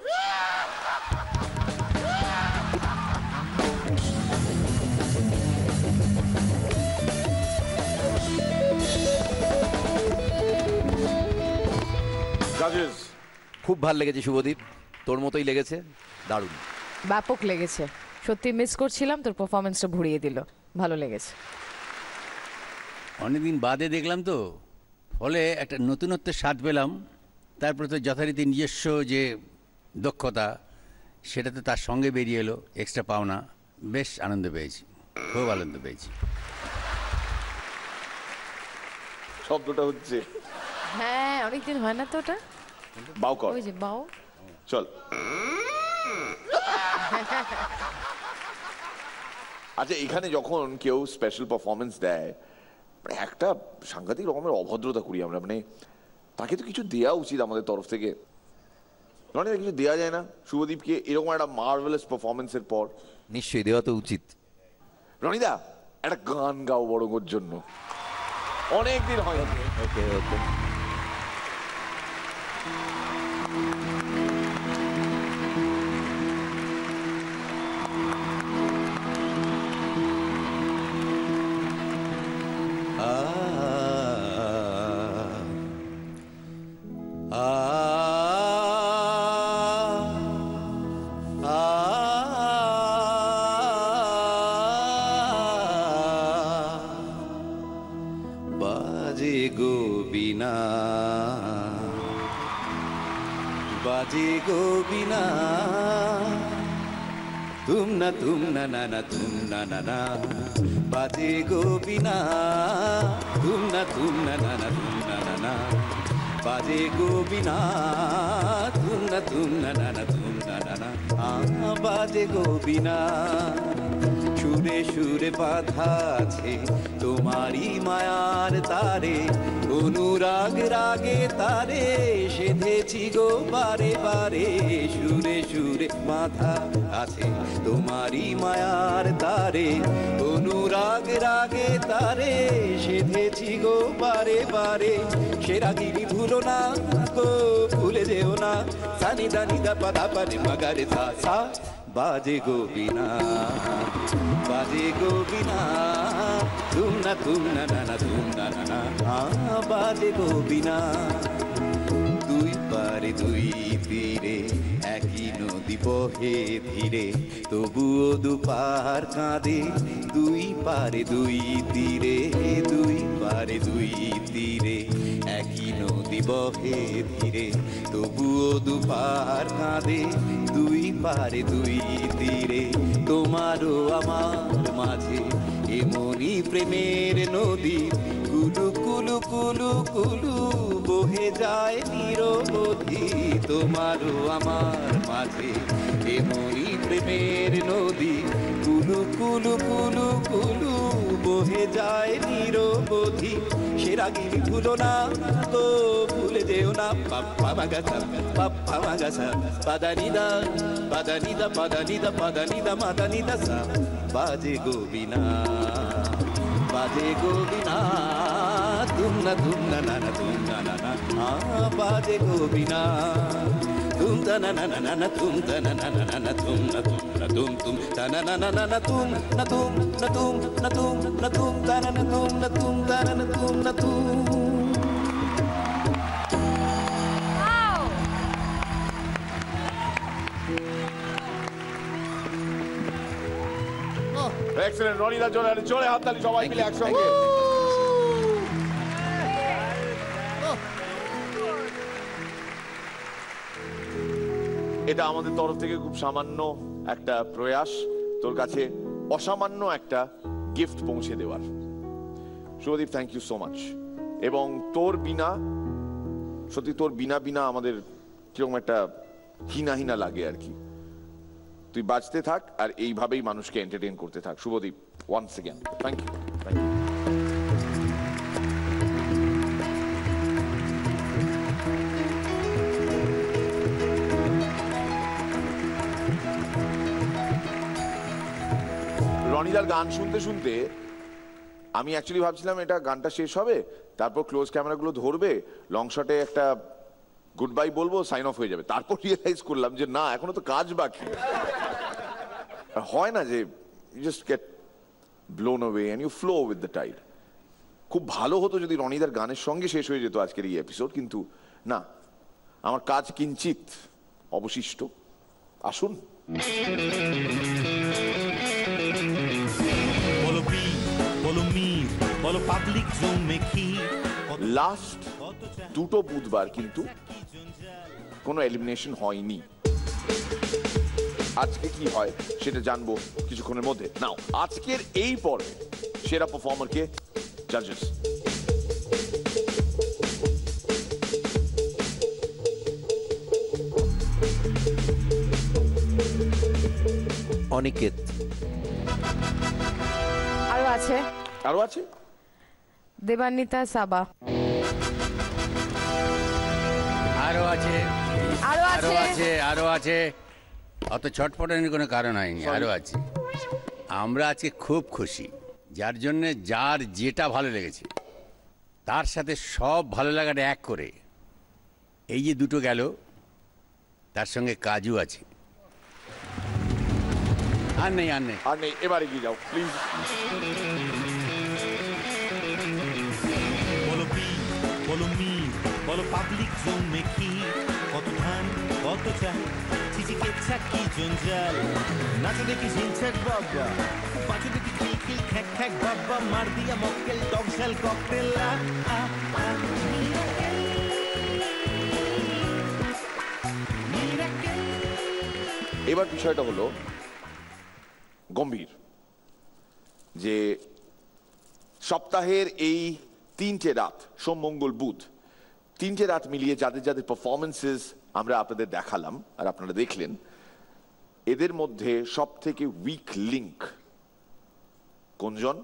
খুব ভালো লেগেছে শুভদীপ, তোর মতোই লেগেছে, দারুণ, ব্যাপক লেগেছে, সত্যি মিস করছিলাম, তোর পারফরমেন্সটা ভরিয়ে দিল, ভালো লেগেছে। অনেকদিন বাদে দেখলাম তো, ফলে একটা নতুনত্বের স্বাদ পেলাম। তারপরে তো যথারীতি নিজস্ব যে দক্ষতা সেটা তো তার সঙ্গে বেরিয়ে এলো, এক্সট্রা পাওনা। বেশ আনন্দ পেয়েছি, খুব আনন্দ পেয়েছি। শব্দটা হচ্ছে হ্যাঁ, অনেকদিন হয় না তো ওটা, বাউ কর, ওই যে বাউ। চল। আচ্ছা, এখানে যখন কেউ স্পেশাল পারফরমেন্স দেয়, মানে একটা সাংঘাতিক রকমের অভদ্রতা করি আমরা, মানে তাকে তো কিছু দেওয়া উচিত আমাদের তরফ থেকে। রনিদা, কিছু দেওয়া যায় না শুভদীপকে এরকম একটা মার্ভেলাস পারফরমেন্সের পর? নিশ্চয়ই দেওয়া তো উচিত। রনিদা, একটা গান গাও বড় ওর জন্য, অনেকদিন হয়। ওকে ওকে। বাজে গো বিনা, বাজে গো বিনা, তুম না না না তুম না না, বাজে গো বিনা, তুম না না না তুম না না, বাজে গো বিনা, তুম না না তুম না না, বাজে গো বিনা। সুরে সুরে বাঁধা আছে তোমারই মায়ার তারে, অনুরাগ রাগে তারে সেধেছি গো বারে বারে। সুরে সুরে বাঁধা আছে তোমারই মায়ার তারে, অনুরাগ রাগে তারে সেধেছি গো বারে বারে। সে রাগিনী ভুলো না গো, ভুলে যেও না, সানি দানি দা পাদা পারে মাগারে সা সা। বাজে গো বিনা, বাজে গো বিনা, তুম না না না তুম না না, বাজে গো বিনা। দুই পারে দুই তীরে একই নদী বহে ধীরে, তবুও দুপার কাঁদে। দুই পারে দুই তীরে, দুই পারে দুই তীরে একই নদী বহে ধীরে, তবুও দুপার কাঁদে। দুই পারে দুই তীরে তোমারও আমার মাঝে এমনই প্রেমের নদী, কুলু কুলু কুলু কুলু বহে যায় নিরবধি। তোমারও আমার মাঝে এমনই প্রেমের নদী, কুলু কুলু কুলু কুলু বহে যায় নিরবধি। সে রাগিনী ভুলো না গো, ভুলে যেও না, পাপ্পা মাগাসা পাপ্পা মাগাসা, পাদানিদা পাদানিদা পাদানিদা পাদানিদা মাদানিদা সা। বাজে গো বিনা, বাজে গো বিনা, তুম না না না তুম না না, বাজে গো বিনা। তুম তা না না না না তুম তা না না না না তুম না তুম তুম তা না না না না তুম না তুম না তুম না তুম না তুম তা না না তুম না তুম তা না না তুম না তুম। এক্সেলেন্ট রনিদা, জোরে হাততালি সবাই মিলে একসঙ্গে। এটা আমাদের তরফ থেকে খুব সামান্য একটা প্রয়াস তোর কাছে অসামান্য একটা গিফট পৌঁছে দেওয়ার। Subhadeep, thank you so much. এবং তোর বিনা সত্যি তোর বিনা বিনা আমাদের কিরকম একটা হিনা হিনা লাগে আর কি। তুই বাঁচতে থাক আর এইভাবেই মানুষকে এন্টারটেইন করতে থাক। Shubhadeep, once again thank you. রনিদার গান শুনতে শুনতে আমি অ্যাকচুয়ালি ভাবছিলাম এটা গানটা শেষ হবে, তারপর ক্লোজ ক্যামেরাগুলো ধরবে, লং শটে একটা গুড বাই বলবো, সাইন অফ হয়ে যাবে। তারপর রিয়েলাইজ করলাম যে না, এখনো তো কাজ বাকি। হয় না যে you just get blown away and you flow with the tide. খুব ভালো হতো যদি রনিদার গানের সঙ্গে শেষ হয়ে যেত আজকের এই এপিসোড, কিন্তু না, আমার কাজ কিঞ্চিত অবশিষ্ট। আসুন। লাস্ট দুটো বুধবার কিন্তু কোনো এলিমিনেশন হয়নি। আজকে কি হয় সেটা জানবো কিছুক্ষণের মধ্যে। নাও, আজকের এই পর্বে সেরা পারফর্মার কে? জাজেস। অনিকেত। আরো আছে? আরো আছে দেবান্বিতা সাবা। আরো আছে, আরো আরো আছে, আছে, আরো আছে। অত ছটফটানোর কোনো কারণ হয়নি, আরো আছে। আমরা আজকে খুব খুশি, যার জন্য যার যেটা ভালো লেগেছে তার সাথে সব ভালো লাগাটা এক করে এই যে দুটো গেল, তার সঙ্গে কাজু আছে। আর নেই, আর নেই, আর নেই। এবারে গিয়ে যাও প্লিজ। বলো পি, বলো মি, বলো পাবলিক জোন মেখি, কত ধান কত চাই, চিচিকে চাকি জঞ্জাল, নাচো দেখি ঝিনছাক বাবা, পাঁচো দেখি খিল খিল খ্যাক খ্যাক বাবা, মার দিয়া মক্কেল টক ঝাল ককটেল। এবার বিষয়টা হলো গম্ভীর, যে সপ্তাহের এই 3টে রাত, সোম মঙ্গল বুধ, 3টে রাত মিলিয়ে যাদের যাদের পারফরমেন্সেস আমরা আপনাদের দেখালাম আর আপনারা দেখলেন, এদের মধ্যে সব থেকে উইক লিঙ্ক কোনজন?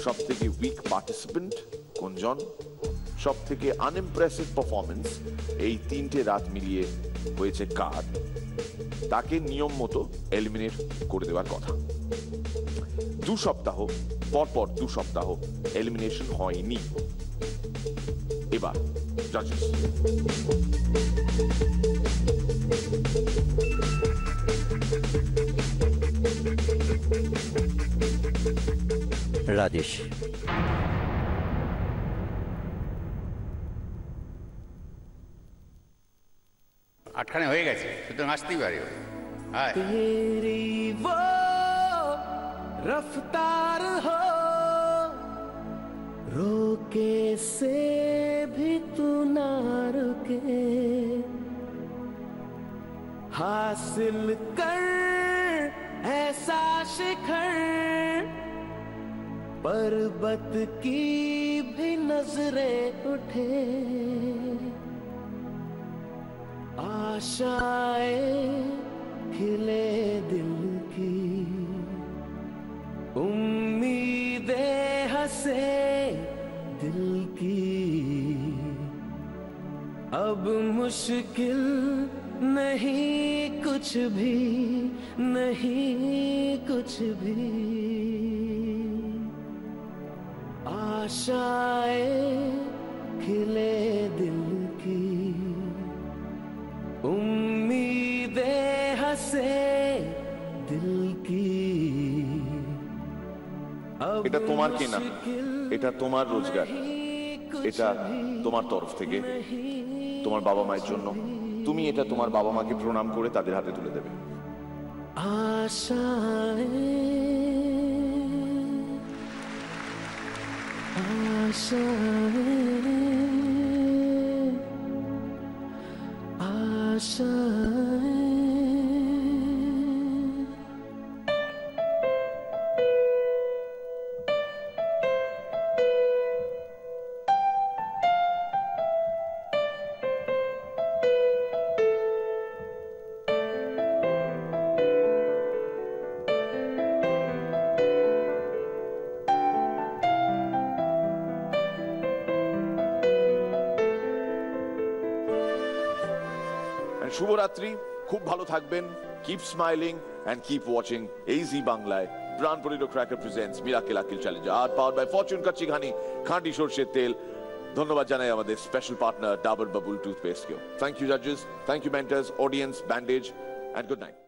সব থেকে উইক পার্টিসিপেন্ট কোনজন? সব থেকে আনইমপ্রেসিভ পারফরমেন্স এই 3টে রাত মিলিয়ে হয়েছে কার? তাকে নিয়ম মতো এলিমিনেট করে দেওয়ার কথা। 2 সপ্তাহ পরপর 2 সপ্তাহ এলিমিনেশন হয়নি। এবার জাজেস। রাজেশ। আটখানে হয়ে গেছে, সুতরাং আসতেই পারে। तेरी वो रफ्तार हो, रोके से भी तू ना रुके, हासिल कर ऐसा शिखर, पर्वत की भी नजरें उठे, आशाएं खिले दिल की, उम्मीदें हंसे दिल की, अब मुश्किल नहीं कुछ भी, नहीं कुछ भी, आशाएं खिले दिल की, उम्मीदें हंसे दिल की। এটা তোমার কেনা, এটা তোমার রোজগার, এটা তোমার তরফ থেকে তোমার বাবা মায়ের জন্য। তুমি এটা তোমার বাবা মাকে প্রণাম করে তাদের হাতে তুলে দেবে। आशाएं And শুভরাত্রি, খুব ভালো থাকবেন, keep smiling and keep watching AZ বাংলায় প্রাণ পরিলো cracker presents miracle Akkel challenge আর পাওয়ার বাই ফরচুন কাচ্চি ঘানি খাঁটি সরষের তেল। ধন্যবাদ জানাই আমাদের স্পেশাল পার্টনার ডাবর বাবুল টুথপেস্টকেও। থ্যাংক ইউ জাজেস, thank you mentors, audience, bandage, and good night.